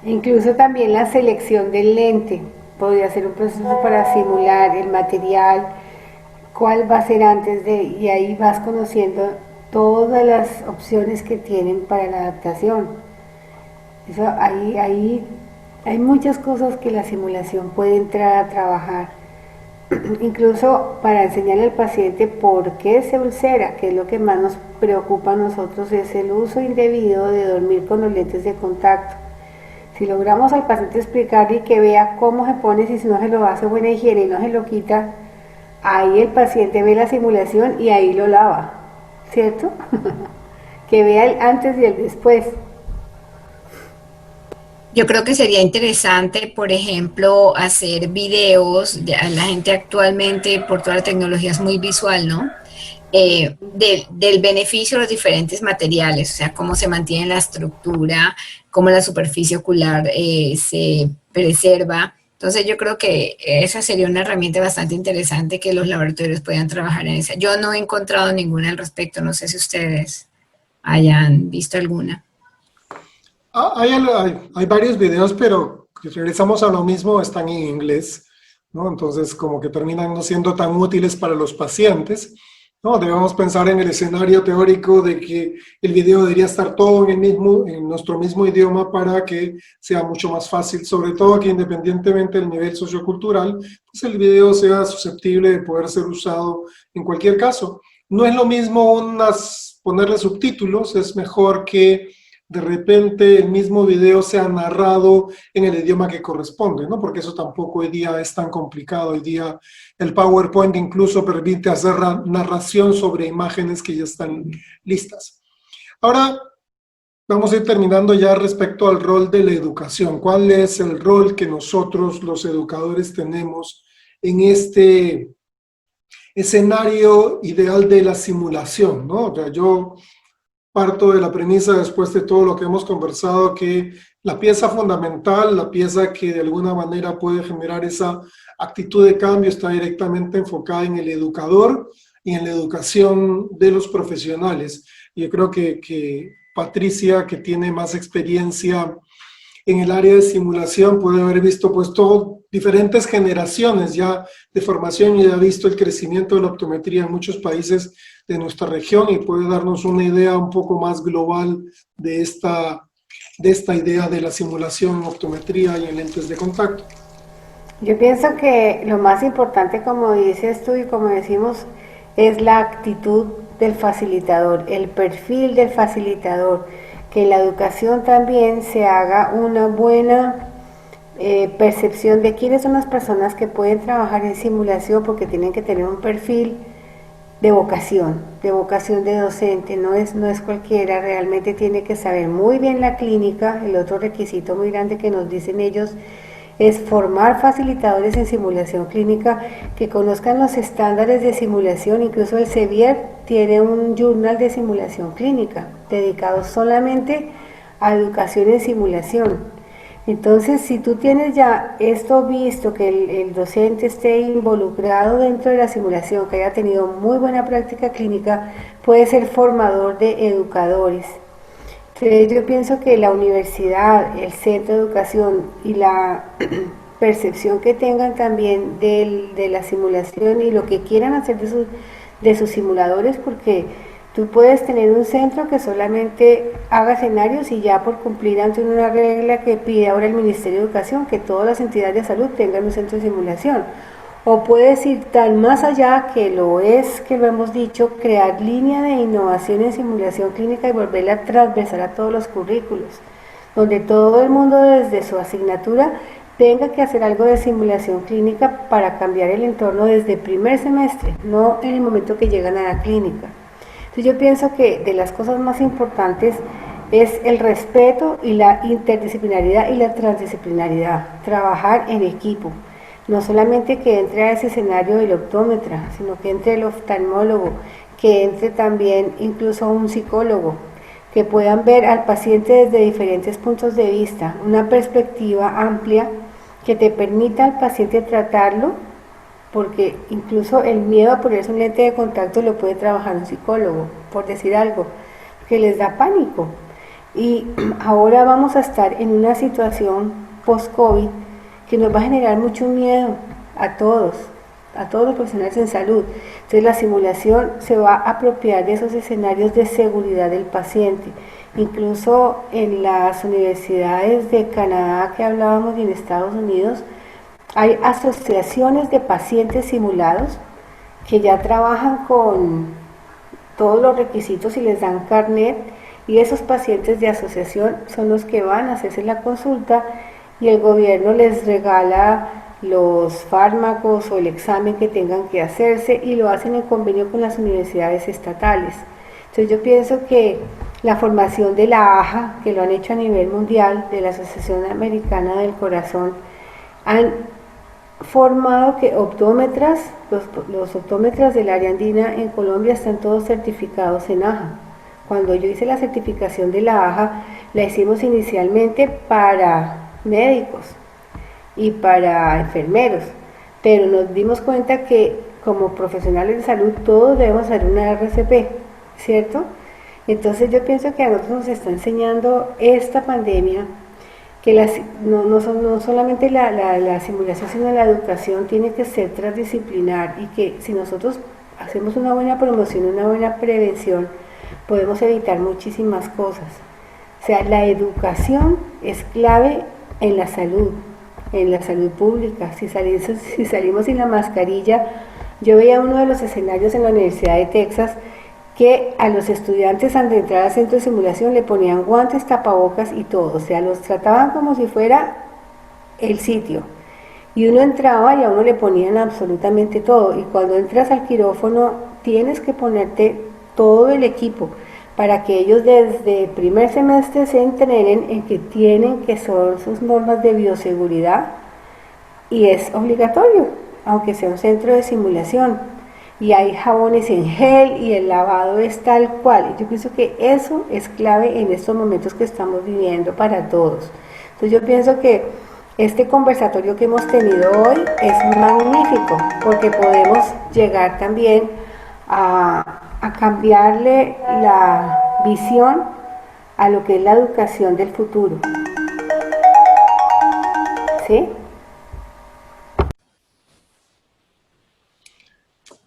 Incluso también la selección del lente podría ser un proceso para simular el material, cuál va a ser antes de, y ahí vas conociendo todas las opciones que tienen para la adaptación. Eso, ahí hay muchas cosas que la simulación puede entrar a trabajar, incluso para enseñarle al paciente por qué se ulcera, que es lo que más nos preocupa a nosotros, es el uso indebido de dormir con los lentes de contacto. Si logramos al paciente explicarle y que vea cómo se pone, si no se lo hace buena higiene y no se lo quita, ahí el paciente ve la simulación y ahí lo lava, ¿cierto? Que vea el antes y el después. Yo creo que sería interesante, por ejemplo, hacer videos. La gente actualmente, por toda la tecnología, es muy visual, ¿no? Del beneficio de los diferentes materiales, o sea, cómo se mantiene la estructura, cómo la superficie ocular se preserva. Entonces yo creo que esa sería una herramienta bastante interesante que los laboratorios puedan trabajar en esa. Yo no he encontrado ninguna al respecto, no sé si ustedes hayan visto alguna. Hay varios videos, pero si regresamos a lo mismo, están en inglés. ¿no? Entonces, como que terminan no siendo tan útiles para los pacientes, ¿no? Debemos pensar en el escenario teórico de que el video debería estar todo en nuestro mismo idioma para que sea mucho más fácil, sobre todo que independientemente del nivel sociocultural, pues el video sea susceptible de poder ser usado en cualquier caso. No es lo mismo ponerle subtítulos, es mejor que de repente el mismo video sea narrado en el idioma que corresponde, ¿no? Porque eso tampoco hoy día es tan complicado. Hoy día el PowerPoint incluso permite hacer narración sobre imágenes que ya están listas. Ahora vamos a ir terminando ya respecto al rol de la educación. ¿Cuál es el rol que nosotros los educadores tenemos en este escenario ideal de la simulación, ¿no? O sea, yo parto de la premisa, después de todo lo que hemos conversado, que la pieza fundamental, la pieza que de alguna manera puede generar esa actitud de cambio, está directamente enfocada en el educador y en la educación de los profesionales. Y yo creo que Patricia, que tiene más experiencia en el área de simulación, puede haber visto pues todo, diferentes generaciones ya de formación y ha visto el crecimiento de la optometría en muchos países de nuestra región y puede darnos una idea un poco más global de esta idea de la simulación en optometría y en lentes de contacto. Yo pienso que lo más importante, como dices tú y como decimos, es la actitud del facilitador, el perfil del facilitador, que en la educación también se haga una buena percepción de quiénes son las personas que pueden trabajar en simulación, porque tienen que tener un perfil de vocación de docente, no es cualquiera, realmente tiene que saber muy bien la clínica. El otro requisito muy grande que nos dicen ellos es formar facilitadores en simulación clínica que conozcan los estándares de simulación. Incluso el Sevier tiene un journal de simulación clínica dedicado solamente a educación en simulación. Entonces, si tú tienes ya esto visto, que el docente esté involucrado dentro de la simulación, que haya tenido muy buena práctica clínica, puede ser formador de educadores. Entonces, yo pienso que la universidad, el centro de educación y la percepción que tengan también de la simulación y lo que quieran hacer de sus simuladores, porque tú puedes tener un centro que solamente haga escenarios y ya por cumplir ante una regla que pide ahora el Ministerio de Educación, que todas las entidades de salud tengan un centro de simulación. O puedes ir tan más allá, que lo hemos dicho, crear línea de innovación en simulación clínica y volverla transversal a todos los currículos, donde todo el mundo desde su asignatura tenga que hacer algo de simulación clínica para cambiar el entorno desde primer semestre, no en el momento que llegan a la clínica. Entonces yo pienso que de las cosas más importantes es el respeto y la interdisciplinaridad y la transdisciplinaridad, trabajar en equipo. No solamente que entre a ese escenario el optómetra, sino que entre el oftalmólogo, que entre también incluso un psicólogo, que puedan ver al paciente desde diferentes puntos de vista, una perspectiva amplia que te permita al paciente tratarlo, porque incluso el miedo a ponerse un lente de contacto lo puede trabajar un psicólogo, por decir algo, que les da pánico. Y ahora vamos a estar en una situación post-COVID que nos va a generar mucho miedo a todos los profesionales en salud. Entonces la simulación se va a apropiar de esos escenarios de seguridad del paciente. Incluso en las universidades de Canadá que hablábamos y en Estados Unidos, hay asociaciones de pacientes simulados que ya trabajan con todos los requisitos y les dan carnet, y esos pacientes de asociación son los que van a hacerse la consulta y el gobierno les regala los fármacos o el examen que tengan que hacerse, y lo hacen en convenio con las universidades estatales. Entonces yo pienso que la formación de la AJA, que lo han hecho a nivel mundial, de la Asociación Americana del Corazón, han formado que optómetras, los optómetras del área andina en Colombia están todos certificados en AJA. Cuando yo hice la certificación de la AJA, la hicimos inicialmente para médicos y para enfermeros, pero nos dimos cuenta que como profesionales de salud todos debemos hacer una RCP, ¿cierto? Entonces yo pienso que a nosotros nos está enseñando esta pandemia que no solamente la simulación, sino la educación tiene que ser transdisciplinar, y que si nosotros hacemos una buena promoción, una buena prevención, podemos evitar muchísimas cosas. O sea, la educación es clave en la salud pública. Si salimos sin la mascarilla, yo veía uno de los escenarios en la Universidad de Texas, que a los estudiantes antes de entrar al centro de simulación le ponían guantes, tapabocas y todo, o sea, los trataban como si fuera el sitio. Y uno entraba y a uno le ponían absolutamente todo, y cuando entras al quirófano tienes que ponerte todo el equipo para que ellos desde el primer semestre se entrenen en que tienen que son sus normas de bioseguridad, y es obligatorio, aunque sea un centro de simulación. Y hay jabones en gel y el lavado es tal cual. Yo pienso que eso es clave en estos momentos que estamos viviendo para todos. Entonces yo pienso que este conversatorio que hemos tenido hoy es magnífico, porque podemos llegar también a cambiarle la visión a lo que es la educación del futuro. ¿Sí?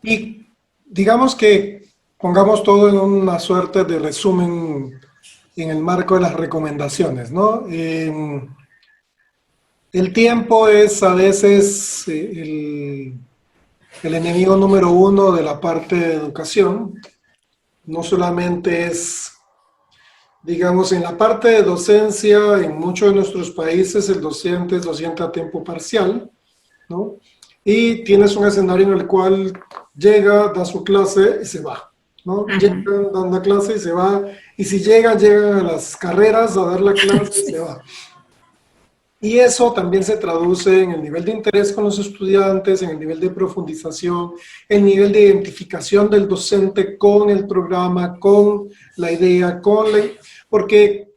Y digamos que pongamos todo en una suerte de resumen en el marco de las recomendaciones, ¿no? El tiempo es a veces el enemigo número uno de la parte de educación. No solamente es, digamos, en la parte de docencia, en muchos de nuestros países el docente es docente a tiempo parcial, ¿no? Y tienes un escenario en el cual llega, da su clase y se va, ¿no? Llegan, dan la clase y se va, y si llegan a las carreras a dar la clase y se va. Y eso también se traduce en el nivel de interés con los estudiantes, en el nivel de profundización, el nivel de identificación del docente con el programa, con la idea, porque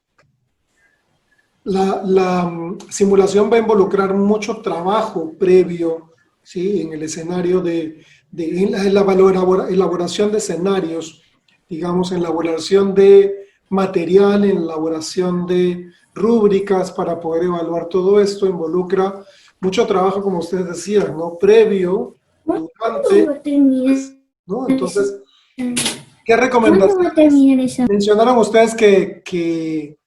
la simulación va a involucrar mucho trabajo previo, ¿sí? En el escenario en la elaboración de escenarios, digamos, en la elaboración de material, en la elaboración de rúbricas para poder evaluar todo esto, involucra mucho trabajo, como ustedes decían, ¿no? Previo, durante, ¿no? Entonces, ¿qué recomendaciones? Mencionaron ustedes que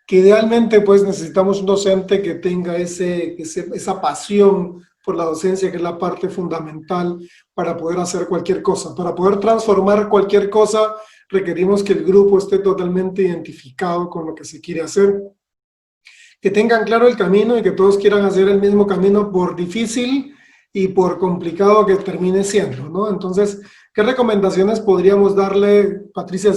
idealmente pues necesitamos un docente que tenga esa pasión por la docencia, que es la parte fundamental para poder hacer cualquier cosa. Para poder transformar cualquier cosa, requerimos que el grupo esté totalmente identificado con lo que se quiere hacer, que tengan claro el camino y que todos quieran hacer el mismo camino, por difícil y por complicado que termine siendo, ¿no? Entonces, ¿qué recomendaciones podríamos darle? Patricia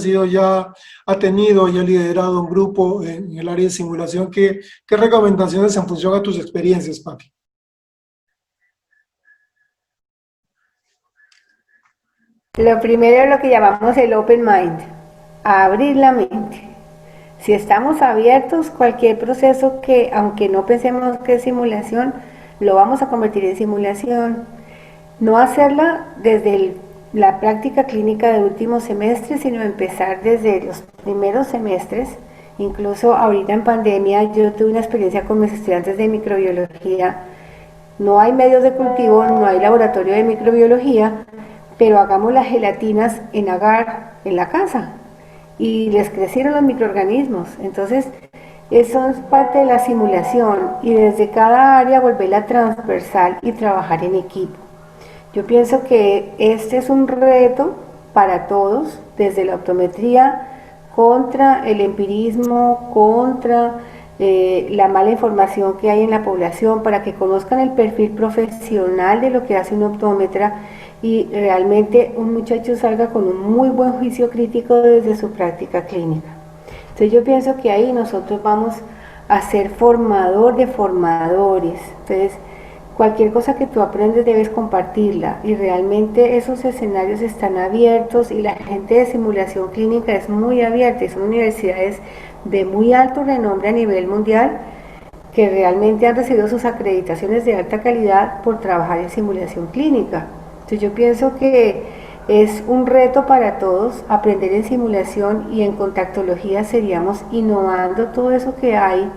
ha tenido y ha liderado un grupo en el área de simulación. ¿Qué recomendaciones en función a tus experiencias, Pati? Lo primero es lo que llamamos el open mind, abrir la mente. Si estamos abiertos, cualquier proceso que, aunque no pensemos que es simulación, lo vamos a convertir en simulación. No hacerla desde la práctica clínica de último semestre, sino empezar desde los primeros semestres. Incluso ahorita en pandemia yo tuve una experiencia con mis estudiantes de microbiología. No hay medios de cultivo, no hay laboratorio de microbiología, pero hagamos las gelatinas en agar en la casa, y les crecieron los microorganismos. Entonces, eso es parte de la simulación, y desde cada área volverla transversal y trabajar en equipo. Yo pienso que este es un reto para todos, desde la optometría, contra el empirismo, contra la mala información que hay en la población, para que conozcan el perfil profesional de lo que hace un optómetra, y realmente un muchacho salga con un muy buen juicio crítico desde su práctica clínica. Entonces yo pienso que ahí nosotros vamos a ser formador de formadores. Entonces, cualquier cosa que tú aprendes debes compartirla, y realmente esos escenarios están abiertos, y la gente de simulación clínica es muy abierta, y son universidades de muy alto renombre a nivel mundial que realmente han recibido sus acreditaciones de alta calidad por trabajar en simulación clínica. Entonces yo pienso que es un reto para todos aprender en simulación, y en contactología seríamos innovando todo eso que hay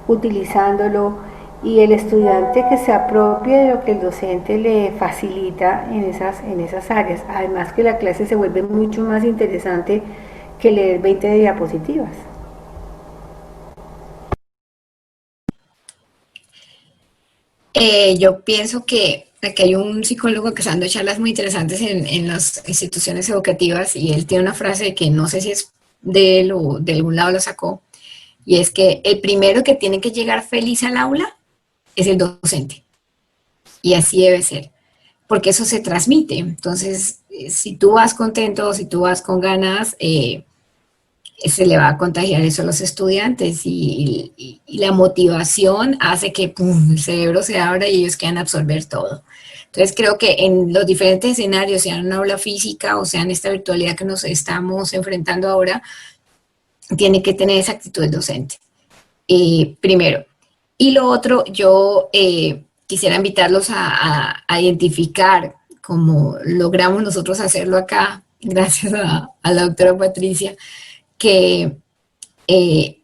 utilizándolo, y el estudiante que se apropie de lo que el docente le facilita en esas áreas. Además que la clase se vuelve mucho más interesante que leer 20 diapositivas. Yo pienso que aquí hay un psicólogo que está dando charlas muy interesantes en las instituciones educativas y él tiene una frase que no sé si es de él o de algún lado lo sacó, y es que el primero que tiene que llegar feliz al aula es el docente. Y así debe ser, porque eso se transmite. Entonces, si tú vas contento, si tú vas con ganas, se le va a contagiar eso a los estudiantes y la motivación hace que ¡pum!, el cerebro se abra y ellos quieran absorber todo. Entonces creo que en los diferentes escenarios, sean una aula física o sea en esta virtualidad que nos estamos enfrentando ahora, tiene que tener esa actitud del docente. Primero. Y lo otro, yo quisiera invitarlos a identificar, como logramos nosotros hacerlo acá, gracias a la doctora Patricia, que eh,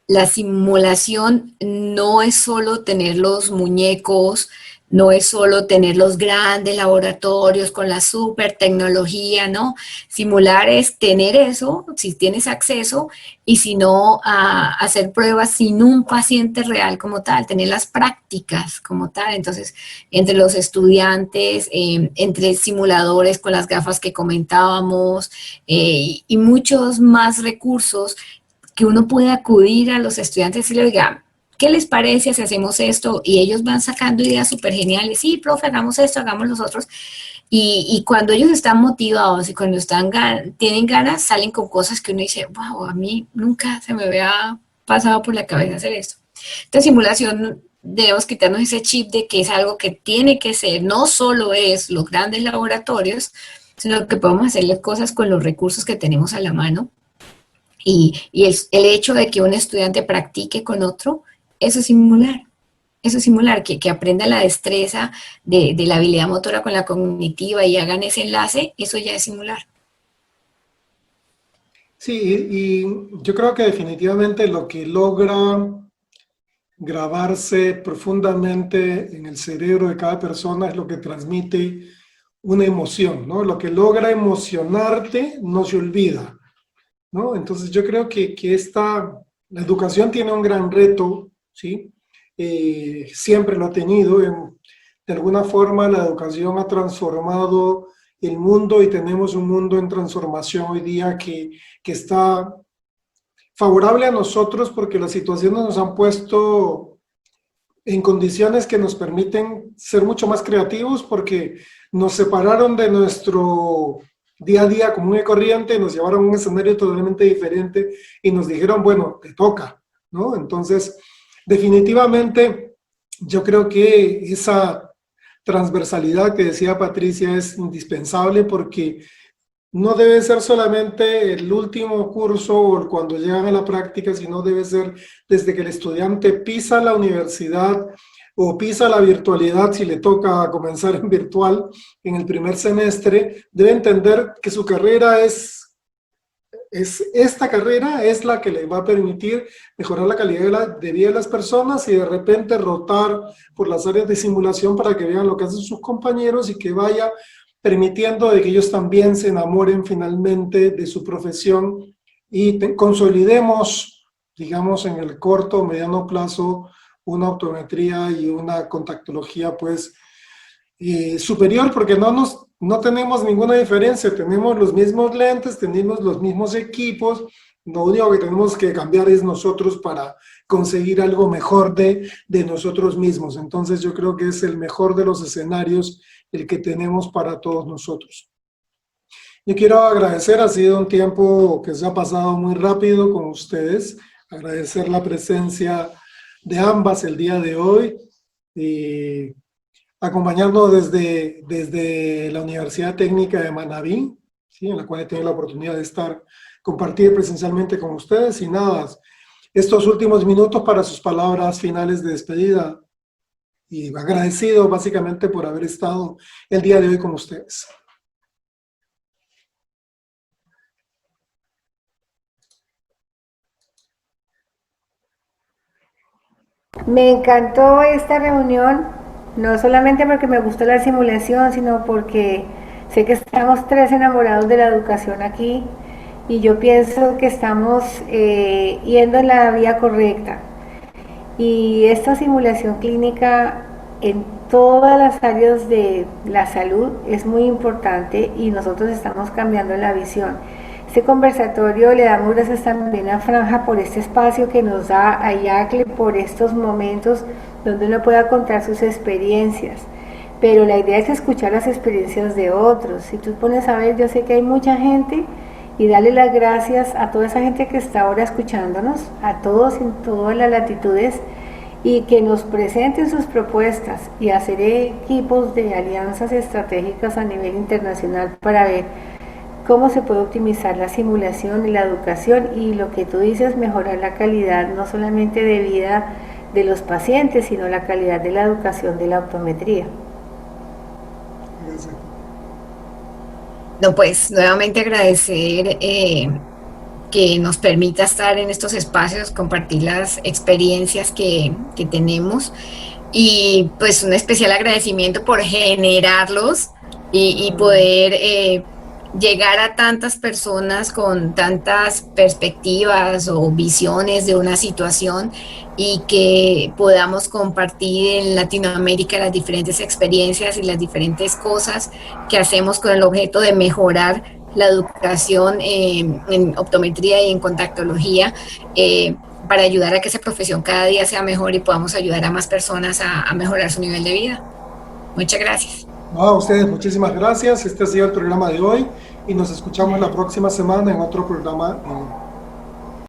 la simulación no es solo tener los muñecos, no es solo tener los grandes laboratorios con la super tecnología, ¿no? Simular es tener eso, si tienes acceso, y si no, hacer pruebas sin un paciente real como tal, tener las prácticas como tal. Entonces, entre los estudiantes, entre simuladores con las gafas que comentábamos, y muchos más recursos que uno puede acudir a los estudiantes y le diga, ¿qué les parece si hacemos esto? Y ellos van sacando ideas súper geniales. Sí, profe, hagamos esto, hagamos nosotros. Y cuando ellos están motivados y cuando tienen ganas, salen con cosas que uno dice, wow, a mí nunca se me había pasado por la cabeza hacer esto. Entonces, simulación, debemos quitarnos ese chip de que es algo que tiene que ser, no solo es los grandes laboratorios, sino que podemos hacerle cosas con los recursos que tenemos a la mano y el hecho de que un estudiante practique con otro, eso es simular. Eso es simular, que aprenda la destreza de la habilidad motora con la cognitiva y hagan ese enlace, eso ya es simular. Sí, y yo creo que definitivamente lo que logra grabarse profundamente en el cerebro de cada persona es lo que transmite una emoción, ¿no? Lo que logra emocionarte no se olvida, ¿no? Entonces yo creo que la educación tiene un gran reto, ¿sí? Siempre lo ha tenido. De alguna forma la educación ha transformado el mundo y tenemos un mundo en transformación hoy día que está favorable a nosotros porque las situaciones nos han puesto en condiciones que nos permiten ser mucho más creativos porque nos separaron de nuestro día a día común y corriente, nos llevaron a un escenario totalmente diferente y nos dijeron, bueno, te toca, ¿no? Entonces, definitivamente, yo creo que esa transversalidad que decía Patricia es indispensable porque no debe ser solamente el último curso o cuando llegan a la práctica, sino debe ser desde que el estudiante pisa la universidad o pisa la virtualidad, si le toca comenzar en virtual en el primer semestre, debe entender que su carrera esta carrera es la que le va a permitir mejorar la calidad de vida de las personas y de repente rotar por las áreas de simulación para que vean lo que hacen sus compañeros y que vaya permitiendo de que ellos también se enamoren finalmente de su profesión y consolidemos, digamos, en el corto o mediano plazo una optometría y una contactología pues superior porque no tenemos ninguna diferencia, tenemos los mismos lentes, tenemos los mismos equipos, lo único que tenemos que cambiar es nosotros para conseguir algo mejor de nosotros mismos. Entonces yo creo que es el mejor de los escenarios el que tenemos para todos nosotros. Yo quiero agradecer, ha sido un tiempo que se ha pasado muy rápido con ustedes, agradecer la presencia de ambas el día de hoy. Acompañando desde la Universidad Técnica de Manabí, ¿sí? En la cual he tenido la oportunidad de compartir presencialmente con ustedes. Y nada, estos últimos minutos para sus palabras finales de despedida. Y agradecido básicamente por haber estado el día de hoy con ustedes. Me encantó esta reunión, no solamente porque me gustó la simulación, sino porque sé que estamos tres enamorados de la educación aquí y yo pienso que estamos yendo en la vía correcta. Y esta simulación clínica en todas las áreas de la salud es muy importante y nosotros estamos cambiando la visión. Este conversatorio le damos gracias también a Franja por este espacio que nos da a Yacle por estos momentos donde uno pueda contar sus experiencias. Pero la idea es escuchar las experiencias de otros. Si tú pones a ver, yo sé que hay mucha gente y darle las gracias a toda esa gente que está ahora escuchándonos, a todos en todas las latitudes, y que nos presenten sus propuestas y hacer equipos de alianzas estratégicas a nivel internacional para ver cómo se puede optimizar la simulación y la educación y lo que tú dices, mejorar la calidad no solamente de vida de los pacientes, sino la calidad de la educación de la optometría. Gracias. No, pues nuevamente agradecer que nos permita estar en estos espacios, compartir las experiencias que tenemos y pues un especial agradecimiento por generarlos y poder llegar a tantas personas con tantas perspectivas o visiones de una situación y que podamos compartir en Latinoamérica las diferentes experiencias y las diferentes cosas que hacemos con el objeto de mejorar la educación en optometría y en contactología para ayudar a que esa profesión cada día sea mejor y podamos ayudar a más personas a mejorar su nivel de vida. Muchas gracias. No, a ustedes muchísimas gracias. Este ha sido el programa de hoy y nos escuchamos la próxima semana en otro programa.